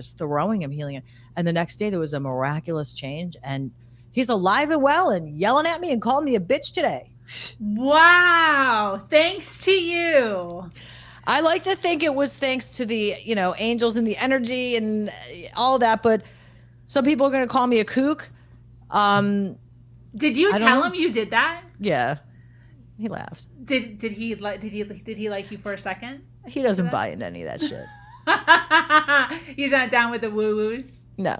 And the next day there was a miraculous change, and he's alive and well and yelling at me and calling me a bitch today. Wow. Thanks to you. I like to think it was thanks to the, angels and the energy and all that, but some people are going to call me a kook. Did you tell him you did that? Yeah. He laughed. Did he like you for a second? He doesn't buy into any of that shit. He's not down with the woo-woos. No,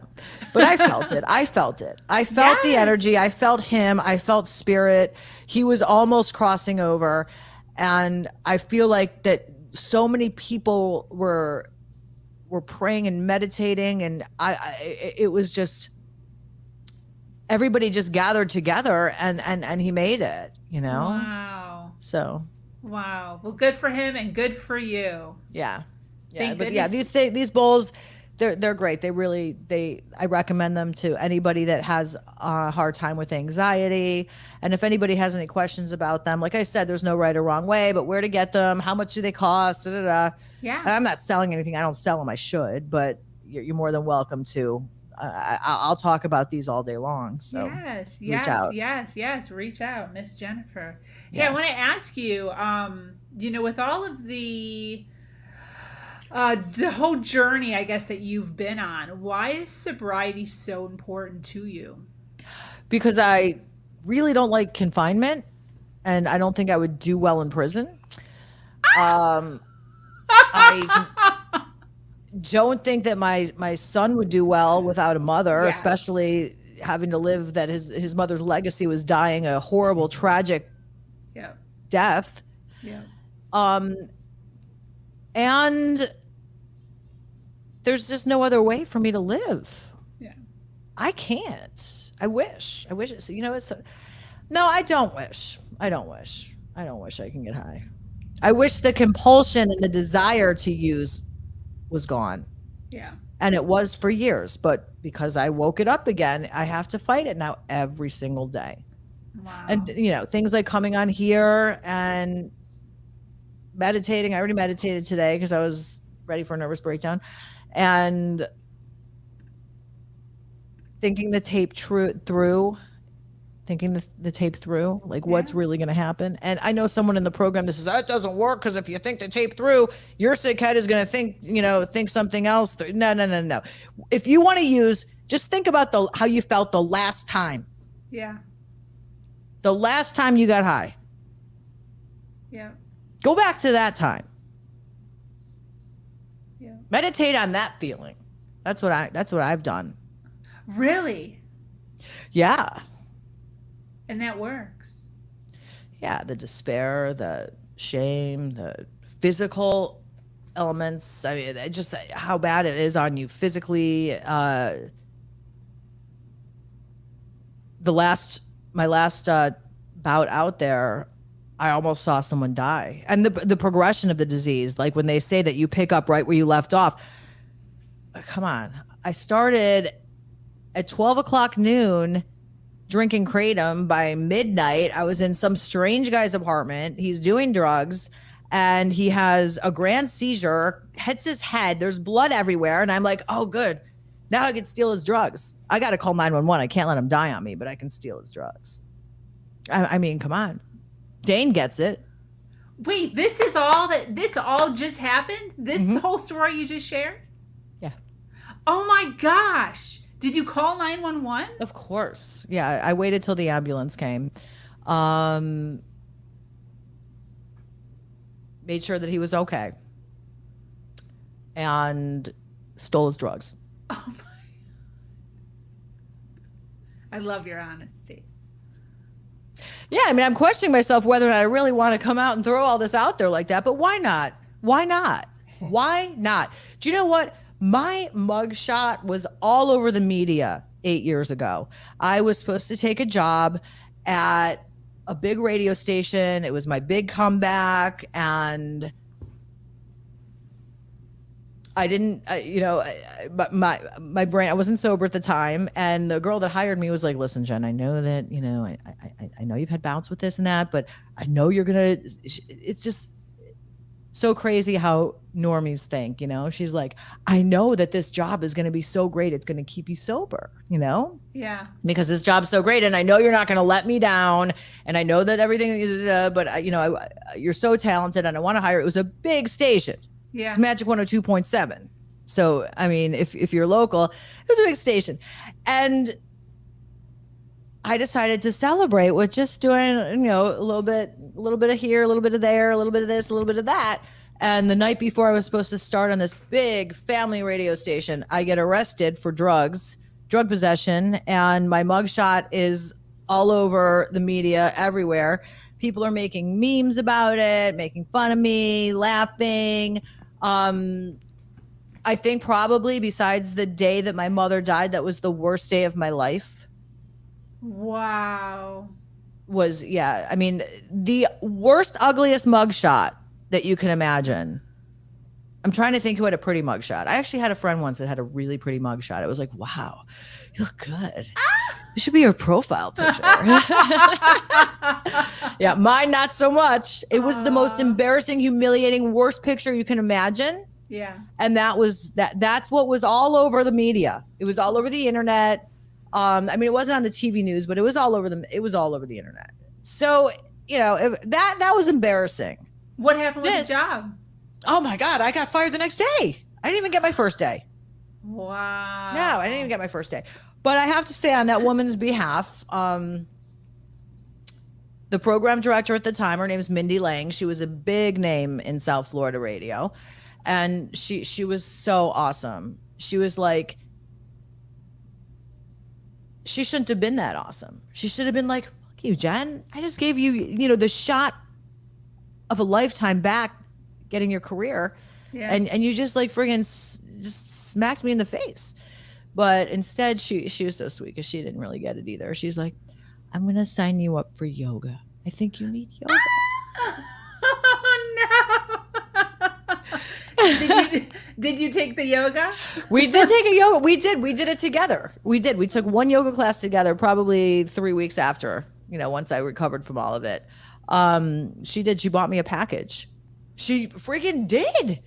but I felt it. I felt the energy. I felt him. I felt spirit. He was almost crossing over. And I feel like that so many people were were praying and meditating, and it was just everybody just gathered together, and he made it, Wow. So Wow. Well, good for him and good for you. yeah. Thank But yeah, goodness. these bowls, they're great. I recommend them to anybody that has a hard time with anxiety. And if anybody has any questions about them, like I said, there's no right or wrong way, but where to get them, how much do they cost, da, da, da. Yeah. I'm not selling anything. I don't sell them. I should, but you're more than welcome to. I'll talk about these all day long. So Yes, reach yes, out. yes, yes. Reach out, Miss Jennifer. Hey, I Yeah. want to ask you, with all of the whole journey, I guess, that you've been on, why is sobriety so important to you? Because I really don't like confinement, and I don't think I would do well in prison. Um, I don't think that my son would do well without a mother, Yes. especially having to live that his mother's legacy was dying a horrible, tragic Yep. death. Yep. Um, and there's just no other way for me to live. Yeah. I can't. I wish. I wish. It's, it's. No, I don't wish. I don't wish. I don't wish I can get high. I wish the compulsion and the desire to use was gone. Yeah. And it was for years, but because I woke it up again, I have to fight it now every single day. Wow. And things like coming on here and meditating. I already meditated today because I was ready for a nervous breakdown, and thinking the tape through, thinking the tape through, like what's Yeah. really going to happen. And I know someone in the program that says that doesn't work because if you think the tape through, your sick head is going to think something else. No, no, no, no. If you want to use, just think about how you felt the last time. Yeah. The last time you got high. Yeah. Go back to that time. Yeah. Meditate on that feeling. That's what I've done. Really? Yeah. And that works. Yeah, the despair, the shame, the physical elements. I mean, just how bad it is on you physically. My last bout out there, I almost saw someone die. And the progression of the disease, like when they say that you pick up right where you left off. Come on. I started at 12 o'clock noon drinking kratom. By midnight, I was in some strange guy's apartment. He's doing drugs and he has a grand seizure, hits his head. There's blood everywhere. And I'm like, oh, good. Now I can steal his drugs. I got to call 911. I can't let him die on me, but I can steal his drugs. I mean, come on. Dane gets it. Wait, this all just happened? This whole story you just shared? Yeah. Oh my gosh. Did you call 911? Of course. Yeah, I waited till the ambulance came. Made sure that he was okay. And stole his drugs. Oh my. I love your honesty. Yeah, I mean, I'm questioning myself whether I really want to come out and throw all this out there like that, but why not? Why not? Why not? Do you know what? My mugshot was all over the media 8 years ago. I was supposed to take a job at a big radio station. It was my big comeback, and I didn't, but my brain, I wasn't sober at the time. And the girl that hired me was like, listen, Jen, I know that, I know you've had bouts with this and that, but I know you're going to, it's just so crazy how normies think, she's like, I know that this job is going to be so great. It's going to keep you sober, Yeah. because this job's so great. And I know you're not going to let me down. And I know that everything, but you're so talented and I want to hire. It was a big station. Yeah. It's Magic 102.7. So, I mean, if you're local, it was a big station. And I decided to celebrate with just doing, a little bit of here, a little bit of there, a little bit of this, a little bit of that. And the night before I was supposed to start on this big family radio station, I get arrested for drug possession, and my mugshot is all over the media everywhere. People are making memes about it, making fun of me, laughing. I think probably besides the day that my mother died, that was the worst day of my life. Wow. Was, yeah, I mean, the worst, ugliest mugshot that you can imagine. I'm trying to think who had a pretty mugshot. I actually had a friend once that had a really pretty mugshot. I was like, wow, you look good. This should be your profile picture. Yeah, mine not so much. It was the most embarrassing, humiliating, worst picture you can imagine. Yeah. And that's what was all over the media. It was all over the internet. I mean, it wasn't on the TV news, but it was all over the internet. So, that was embarrassing. What happened with the job? Oh my God, I got fired the next day. I didn't even get my first day. Wow. No, I didn't even get my first day. But I have to say on that woman's behalf, the program director at the time, her name is Mindy Lang. She was a big name in South Florida radio. And she was so awesome. She was like, she shouldn't have been that awesome. She should have been like, fuck you, Jen. I just gave you, the shot of a lifetime back getting your career. Yeah. And you just like friggin' just smacked me in the face. But instead she was so sweet because she didn't really get it either. She's like, I'm going to sign you up for yoga. I think you need yoga. Oh, no. Did you take the yoga? We did take a yoga. We did it together. We took one yoga class together probably 3 weeks after, once I recovered from all of it. She bought me a package. She freaking did.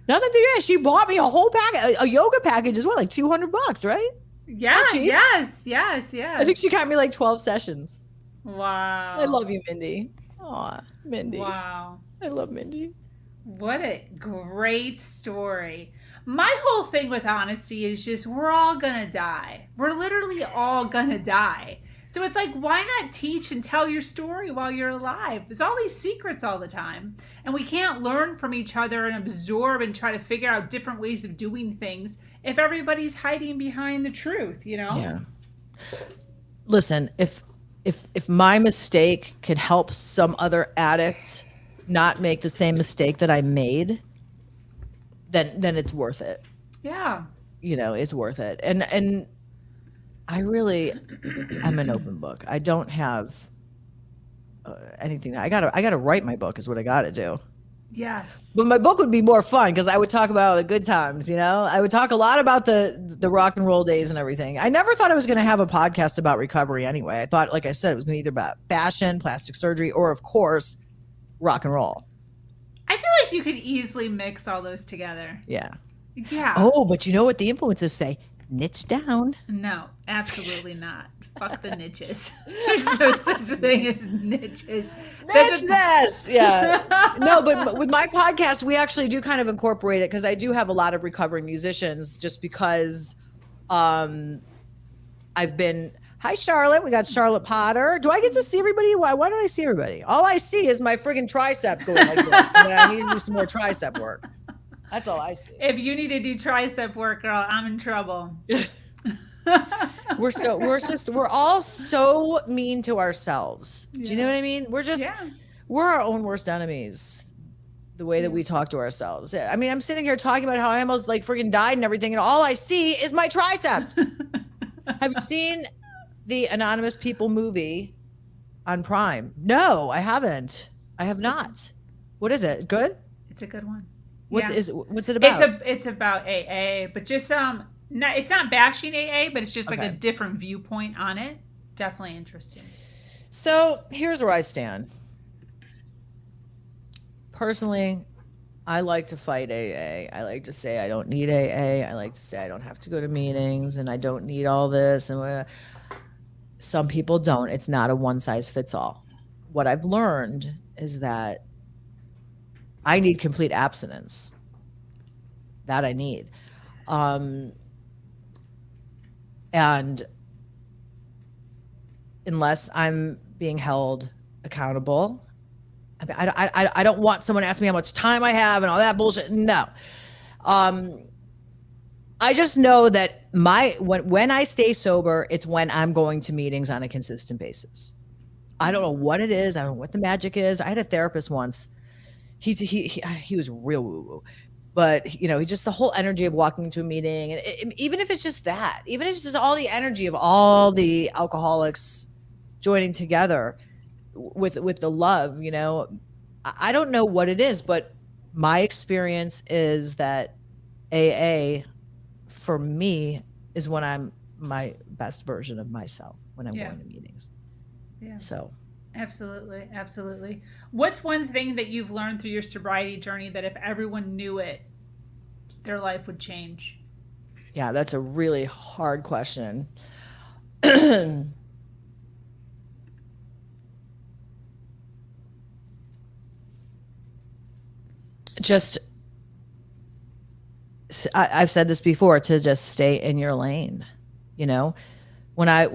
Nothing to do. She bought me a whole package. A yoga package is what, like $200, right? Yeah. Yes. I think she got me like 12 sessions. Wow. I love you, Mindy. Aw, Mindy. Wow. I love Mindy. What a great story. My whole thing with honesty is just we're all gonna die. We're literally all gonna die. So it's like, why not teach and tell your story while you're alive? There's all these secrets all the time. And we can't learn from each other and absorb and try to figure out different ways of doing things if everybody's hiding behind the truth, Yeah. Listen, if my mistake could help some other addict not make the same mistake that I made, then it's worth it. Yeah. It's worth it. And I'm an open book. I don't have anything. I gotta write my book is what I gotta do. Yes. But my book would be more fun because I would talk about all the good times, I would talk a lot about the rock and roll days and everything. I never thought I was going to have a podcast about recovery anyway. I thought, like I said, it was going to either about fashion, plastic surgery, or of course, rock and roll. I feel like you could easily mix all those together. Yeah. Yeah. Oh, but you know what the influencers say? Niche down. No, absolutely not. Fuck the niches. There's no such thing as niches. Niche this. Yeah. No, but with my podcast, we actually do kind of incorporate it because I do have a lot of recovering musicians just because I've been... Hi, Charlotte. We got Charlotte Potter. Do I get to see everybody? Why don't I see everybody? All I see is my friggin' tricep going like this. I need to do some more tricep work. That's all I see. If you need to do tricep work, girl, I'm in trouble. We're all so mean to ourselves. Yeah. Do you know what I mean? We're our own worst enemies. The way that we talk to ourselves. I mean, I'm sitting here talking about how I almost like friggin' died and everything, and all I see is my tricep. Have you seen the Anonymous People movie on Prime? No, I haven't. I have not. What is it? Good? It's a good one. What's it about? It's about AA, but just it's not bashing AA, but it's just like a different viewpoint on it. Definitely interesting. So here's where I stand. Personally, I like to fight AA. I like to say I don't need AA. I like to say I don't have to go to meetings and I don't need all this. And some people don't. It's not a one size fits all. What I've learned is that I need complete abstinence. That I need. And unless I'm being held accountable, I don't want someone to ask me how much time I have and all that bullshit. No. I just know that when I stay sober, it's when I'm going to meetings on a consistent basis. I don't know what it is. I don't know what the magic is. I had a therapist once. He was real woo-woo. But just the whole energy of walking into a meeting, and even if it's just that, even if it's just all the energy of all the alcoholics joining together with the love, I don't know what it is, but my experience is that AA for me is when I'm my best version of myself, when I'm going to meetings. Yeah. So absolutely. Absolutely. What's one thing that you've learned through your sobriety journey that if everyone knew it, their life would change? Yeah, that's a really hard question. Just, I've said this before, to just stay in your lane. When I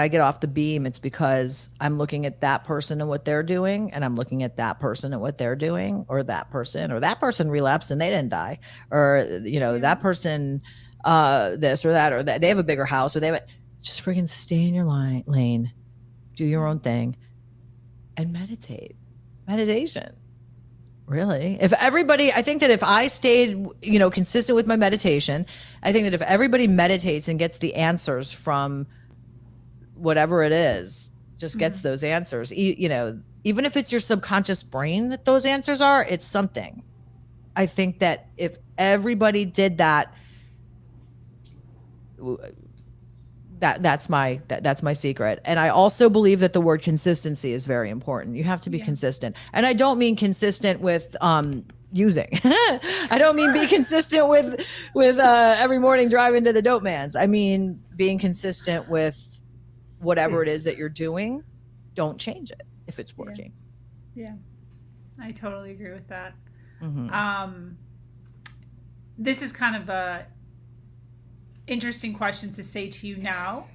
get off the beam, it's because I'm looking at that person and what they're doing, and I'm looking at that person and what they're doing, or that person relapsed and they didn't die, or that person this or that, or that they have a bigger house, or just freaking stay in your lane, do your own thing, and meditation. Really? I think that if I stayed, consistent with my meditation, I think that if everybody meditates and gets the answers from whatever it is, just gets those answers, even if it's your subconscious brain that those answers are, it's something. I think that if everybody did that, that's my secret. And I also believe that the word consistency is very important. You have to be consistent. And I don't mean consistent with using. I don't mean be consistent with every morning driving to the dope man's. I mean being consistent with whatever it is that you're doing. Don't change it if it's working. Yeah. I totally agree with that. Mm-hmm. This is kind of a interesting question to say to you now,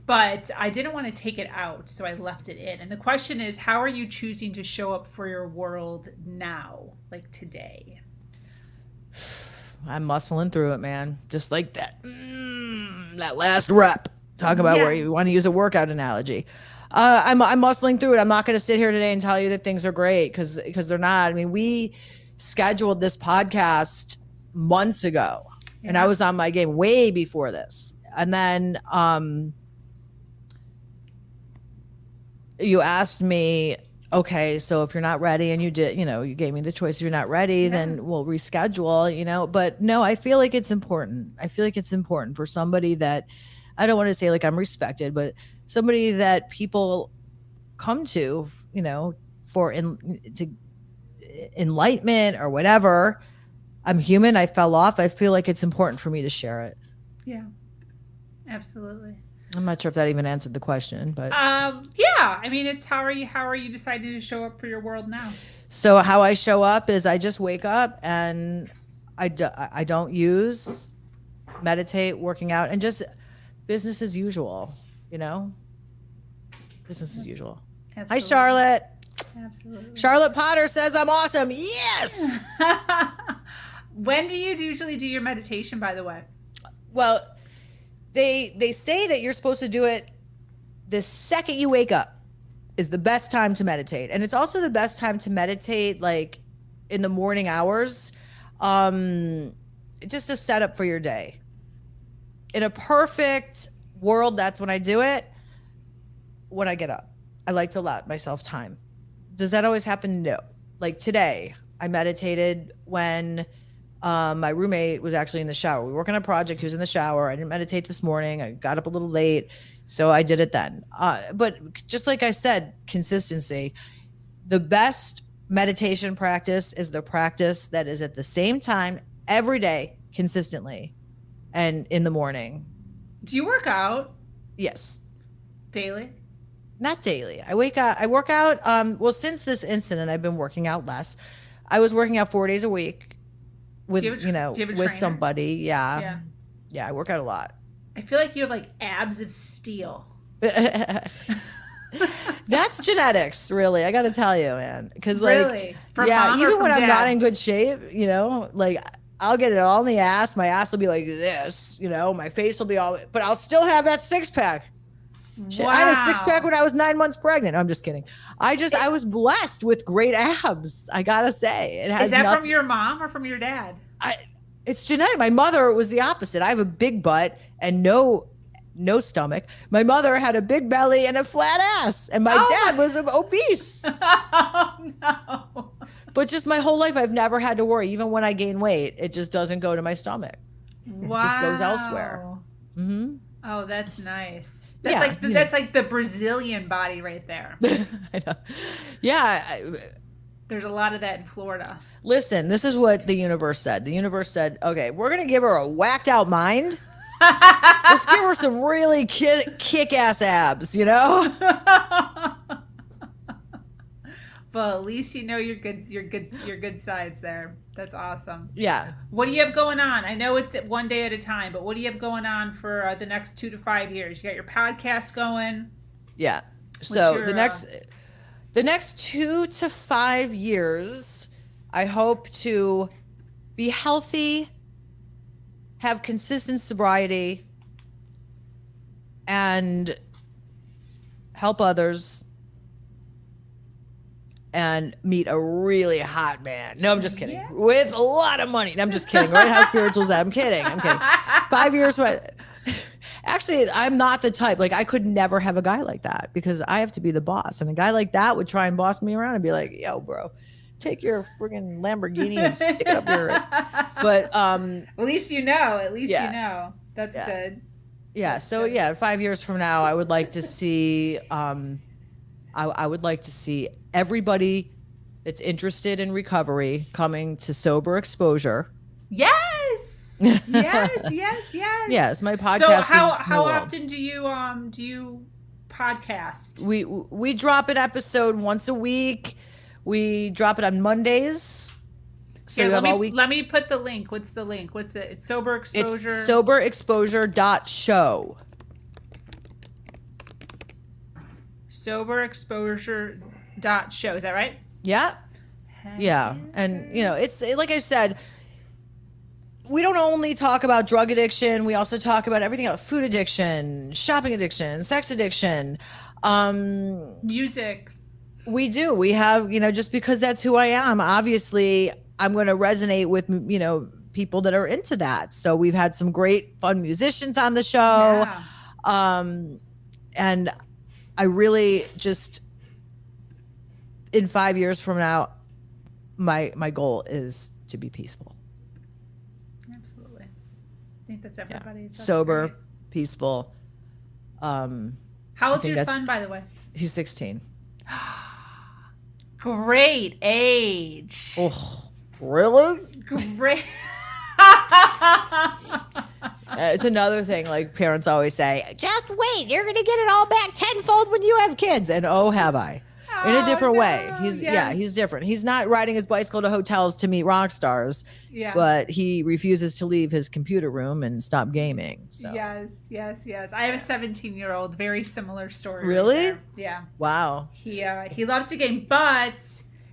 but I didn't want to take it out, so I left it in. And the question is, how are you choosing to show up for your world now, like today? I'm muscling through it, man. Just like that. That last rep. Talk about where you want to use a workout analogy. I'm muscling through it. I'm not going to sit here today and tell you that things are great because they're not. I mean, we scheduled this podcast months ago. Yeah. And I was on my game way before this. And then you asked me, okay, so if you're not ready, and you did, you gave me the choice. If you're not ready, then we'll reschedule, But no, I feel like it's important. I feel like it's important for somebody that, I don't want to say like I'm respected, but somebody that people come to, for enlightenment or whatever. I'm human. I fell off. I feel like it's important for me to share it. Yeah, absolutely. I'm not sure if that even answered the question, but yeah. I mean, it's how are you deciding to show up for your world now? So how I show up is I just wake up and I don't use meditate, working out, and just business as usual. Business as usual. Absolutely. Hi, Charlotte. Absolutely. Charlotte Potter says I'm awesome. Yes. When do you usually do your meditation, by the way? Well, they say that you're supposed to do it the second you wake up is the best time to meditate. And it's also the best time to meditate like in the morning hours, just a setup for your day. In a perfect world, that's when I do it. When I get up, I like to allow myself time. Does that always happen? No. Like today, I meditated when my roommate was actually in the shower. We work on a project. He was in the shower. I didn't meditate this morning. I got up a little late, so I did it then. But just like I said, consistency. The best meditation practice is the practice that is at the same time every day, consistently, and in the morning. Do you work out? Yes. Daily? Not daily. I work out. Well, since this incident, I've been working out less. I was working out 4 days a week with, with somebody. Yeah. I work out a lot. I feel like you have like abs of steel. That's genetics, really. I got to tell you, man. Because really? Even when I'm not in good shape, like I'll get it all in the ass. My ass will be like this, my face will be all, but I'll still have that six pack. Shit, I had a six pack Wow. when I was 9 months pregnant. I'm just kidding. I was blessed with great abs. I gotta say, it has Is that from nothing. your mom or from your dad? It's genetic. My mother was the opposite. I have a big butt and no stomach. My mother had a big belly and a flat ass, and my Oh dad was obese. Oh no. But just my whole life, I've never had to worry. Even when I gain weight, it just doesn't go to my stomach. It just goes elsewhere. Wow. Mm-hmm. Oh, that's nice. That's Yeah, like you know. that's like the Brazilian body right there. I know. Yeah. There's a lot of that in Florida. Listen, this is what the universe said. The universe said, okay, we're going to give her a whacked out mind. Let's give her some really kick-ass abs, you know? Well, at least you know your good sides there. That's awesome. Yeah. What do you have going on? I know it's one day at a time, but what do you have going on for the next 2 to 5 years? You got your podcast going. Yeah. What's So your, the next 2 to 5 years, I hope to be healthy, have consistent sobriety, and help others, and meet a really hot man. No, I'm just kidding. Yeah. With a lot of money. No, I'm just kidding. Right? How spiritual is that? I'm kidding. 5 years. Actually, I'm not the type. Like, I could never have a guy like that because I have to be the boss. And a guy like that would try and boss me around and be like, yo, bro, take your friggin' Lamborghini and stick it up your. But at least you know. At least yeah. you know. That's good. Yeah. So yeah, 5 years from now, I would like to see. I would like to see everybody that's interested in recovery coming to Sober Exposure. Yes. Yes. Yes, my podcast. So is how my world. often do you podcast? We drop an episode once a week. We drop it on Mondays. So yeah, you have all week. let me put the link. What's the link? What's it? It's Sober Exposure. It's soberexposure.show. Soberexposure.show. Is that right? Yeah. Yeah. And, you know, it's like I said, we don't only talk about drug addiction. We also talk about everything else: food addiction, shopping addiction, sex addiction, music. We do. We have, you know, just because that's who I am, obviously I'm going to resonate with, you know, people that are into that. So we've had some great fun musicians on the show. Yeah. And I really just, in 5 years from now, my goal is to be peaceful. Absolutely. I think that's everybody. Yeah. That's Sober, great. peaceful. How old's your son, by the way? He's 16. Great age. Oh, really? Great. It's another thing, like parents always say, just wait, you're going to get it all back tenfold when you have kids. And oh, have I. In a different way. He's different. He's not riding his bicycle to hotels to meet rock stars. Yeah. But he refuses to leave his computer room and stop gaming. So. Yes. I have a 17-year-old. Very similar story. Really? Right there. Yeah. Wow. He loves to game, but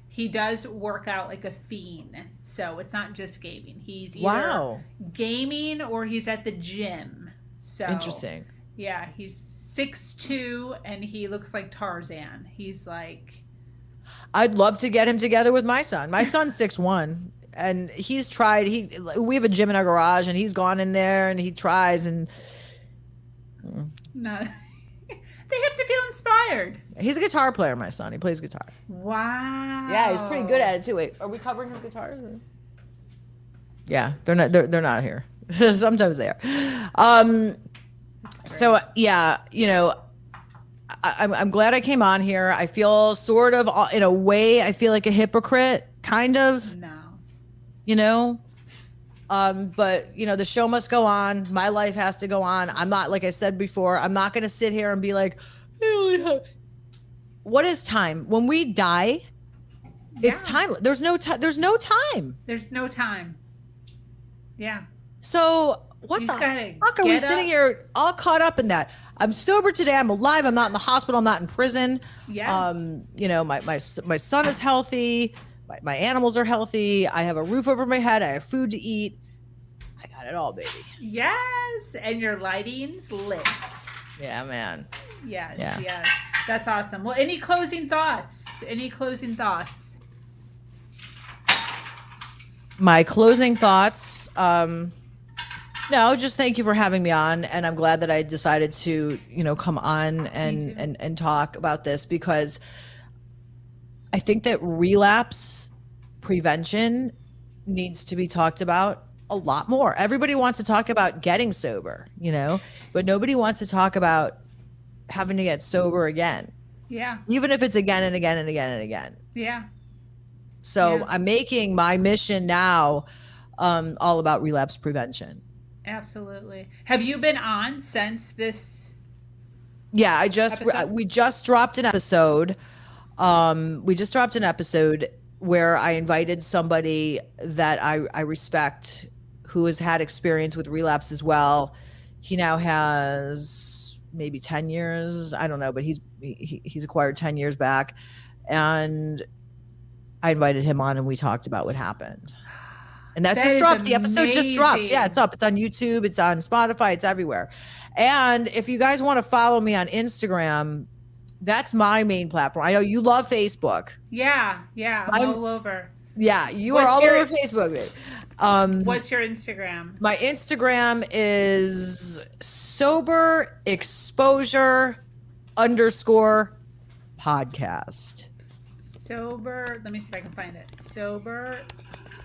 he does work out like a fiend. So it's not just gaming. He's either gaming or he's at the gym. So interesting. Yeah, he's 6'2" and he looks like Tarzan. He's like, I'd love to get him together with my son. My son's 6'1", and he's tried. We have a gym in our garage, and he's gone in there and he tries, and no. They have to feel inspired. He's a guitar player, my son. He plays guitar. Wow. Yeah, he's pretty good at it too. Wait, are we covering his guitars? Or? Yeah, they're not here. Sometimes they are. So yeah, you know, I'm glad I came on here. I feel sort of, in a way, I feel like a hypocrite, kind of. No. You know, but you know, the show must go on. My life has to go on. I'm not, like I said before, I'm not going to sit here and be like, what is time? When we die, it's time. There's no time. There's no time. Yeah. So what the fuck are we sitting here all caught up in that? I'm sober today. I'm alive. I'm not in the hospital. I'm not in prison. Yes. You know, my son is healthy. My animals are healthy. I have a roof over my head. I have food to eat. I got it all, baby. Yes. And your lighting's lit. Yeah, man. Yes, Yeah. yes. That's awesome. Well, any closing thoughts? Any closing thoughts? My closing thoughts. No, just thank you for having me on, and I'm glad that I decided to, come on too. and talk about this, because I think that relapse prevention needs to be talked about a lot more. Everybody wants to talk about getting sober, but nobody wants to talk about having to get sober again, Yeah, even if it's again and again and again and again. yeah, So yeah. I'm making my mission now all about relapse prevention. Absolutely. Have you been on since this Yeah, episode? we just dropped an episode. We just dropped an episode where I invited somebody that I respect, who has had experience with relapse as well. He now has maybe 10 years. I don't know, but he's acquired 10 years back. And I invited him on and we talked about what happened. And that just is dropped. The episode just dropped. Yeah, amazing. it's up. It's on YouTube. It's on Spotify. It's everywhere. And if you guys want to follow me on Instagram, that's my main platform. I know you love Facebook. Yeah, yeah. I'm all over. Yeah, you What's are all your- over Facebook. Babe. What's your Instagram? My Instagram is sober exposure _ podcast. Sober. Let me see if I can find it. Sober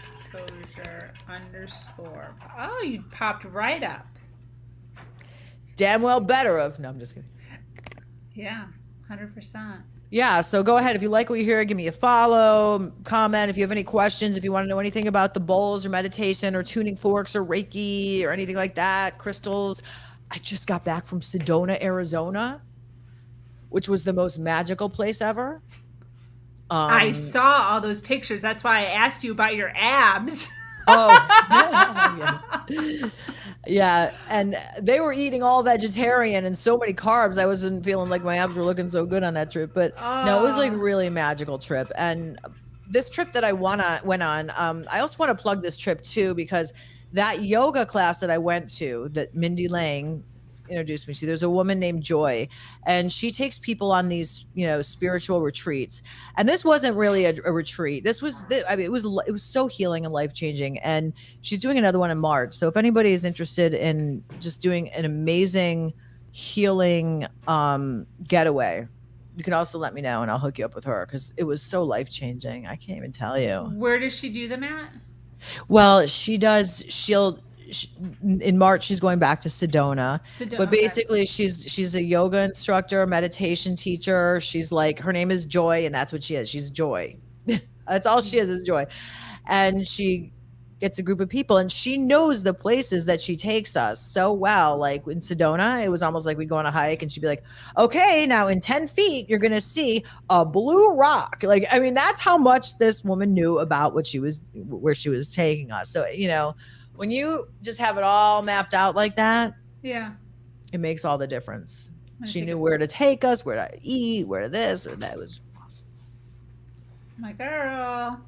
exposure _ Oh, you popped right up. Damn well better of. No, I'm just kidding. Yeah, 100%. Yeah, so go ahead. If you like what you hear, give me a follow, comment. If you have any questions, if you want to know anything about the bowls or meditation or tuning forks or Reiki or anything like that, crystals. I just got back from Sedona, Arizona, which was the most magical place ever. I saw all those pictures. That's why I asked you about your abs. Oh, yeah. Yeah, and they were eating all vegetarian and so many carbs. I wasn't feeling like my abs were looking so good on that trip. But no, it was like really magical trip. And this trip that I went on, I also want to plug this trip too, because that yoga class that I went to, that Mindy Lang introduced me to, there's a woman named Joy, and she takes people on these, spiritual retreats. And this wasn't really a retreat. This was, it was so healing and life-changing. And she's doing another one in March. So if anybody is interested in just doing an amazing healing getaway, you can also let me know and I'll hook you up with her, because it was so life-changing. I can't even tell you. Where does she do them at? Well, in March she's going back to Sedona. But basically she's a yoga instructor, meditation teacher. She's like, her name is Joy, and that's what she is. She's Joy. That's all she is Joy. And she gets a group of people, and she knows the places that she takes us so well. Like in Sedona, it was almost like we'd go on a hike and she'd be like, okay, now in 10 feet you're gonna see a blue rock. Like, I mean, that's how much this woman knew about where she was taking us. So when you just have it all mapped out like that, yeah, it makes all the difference. She knew where to take us, where to eat, where to this, or that. It was awesome. My girl.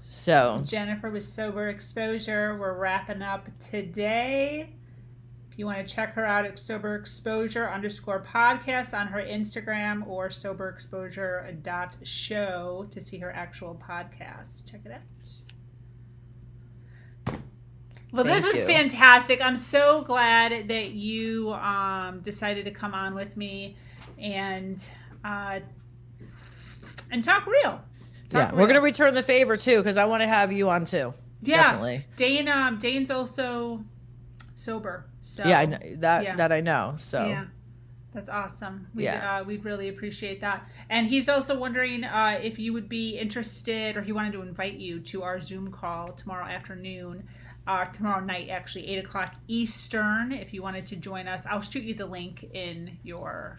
So Jennifer with Sober Exposure. We're wrapping up today. If you want to check her out at Sober Exposure _ podcast on her Instagram, or soberexposure.show to see her actual podcast. Check it out. Well, this was fantastic. I'm so glad that you decided to come on with me and talk real. We're gonna return the favor too, because I want to have you on too. Yeah, definitely. Dane's also sober. So yeah, I know, that I know. So yeah, that's awesome. We'd really appreciate that. And he's also wondering if you would be interested, or he wanted to invite you to our Zoom call tomorrow afternoon. Tomorrow night, actually, 8:00 Eastern. If you wanted to join us, I'll shoot you the link in your.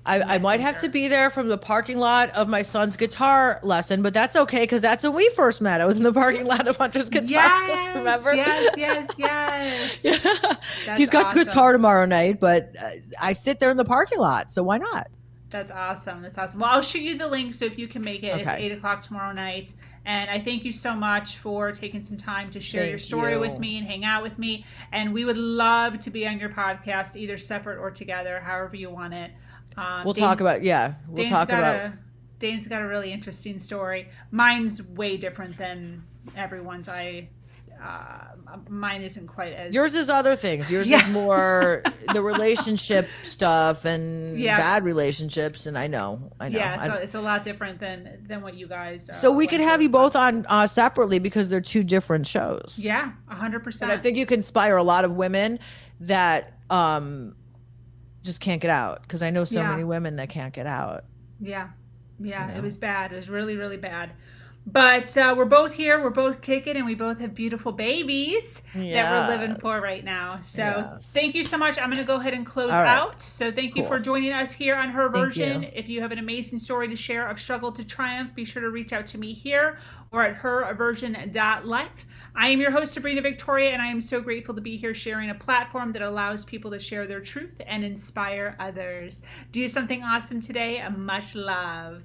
I might have to be there from the parking lot of my son's guitar lesson, but that's okay, because that's when we first met. I was in the parking lot of Hunter's guitar. Yes, remember? Yes. Yeah. He's got the guitar tomorrow night, but I sit there in the parking lot, so why not? That's awesome. That's awesome. Well, I'll shoot you the link so if you can make it, it's Okay. 8 o'clock tomorrow night. And I thank you so much for taking some time to share your Thank story with you. me and hang out with me. And we would love to be on your podcast, either separate or together, however you want it. We'll talk about, yeah, we'll talk about. Dane's got a really interesting story. Mine's way different than everyone's. Mine isn't quite as Yours is other things. Yours Yeah. is more the relationship stuff and Yeah. bad relationships. And I know. Yeah, it's a lot different than what you guys. So we could went have through. you both on separately because they're two different shows. Yeah, And 100%. I think you can inspire a lot of women that just can't get out, because I know so Yeah. many women that can't get out. Yeah, You know? it was bad. It was really, really bad. But we're both here. We're both kicking, and we both have beautiful babies that we're living Yes. for right now. So Yes. thank you so much. I'm going to go ahead and close All right. out. So thank you Cool. for joining us here on Her Thank Version. you. If you have an amazing story to share of struggle to triumph, be sure to reach out to me here or at herversion.life. I am your host, Sabrina Victoria, and I am so grateful to be here sharing a platform that allows people to share their truth and inspire others. Do something awesome today. Much love.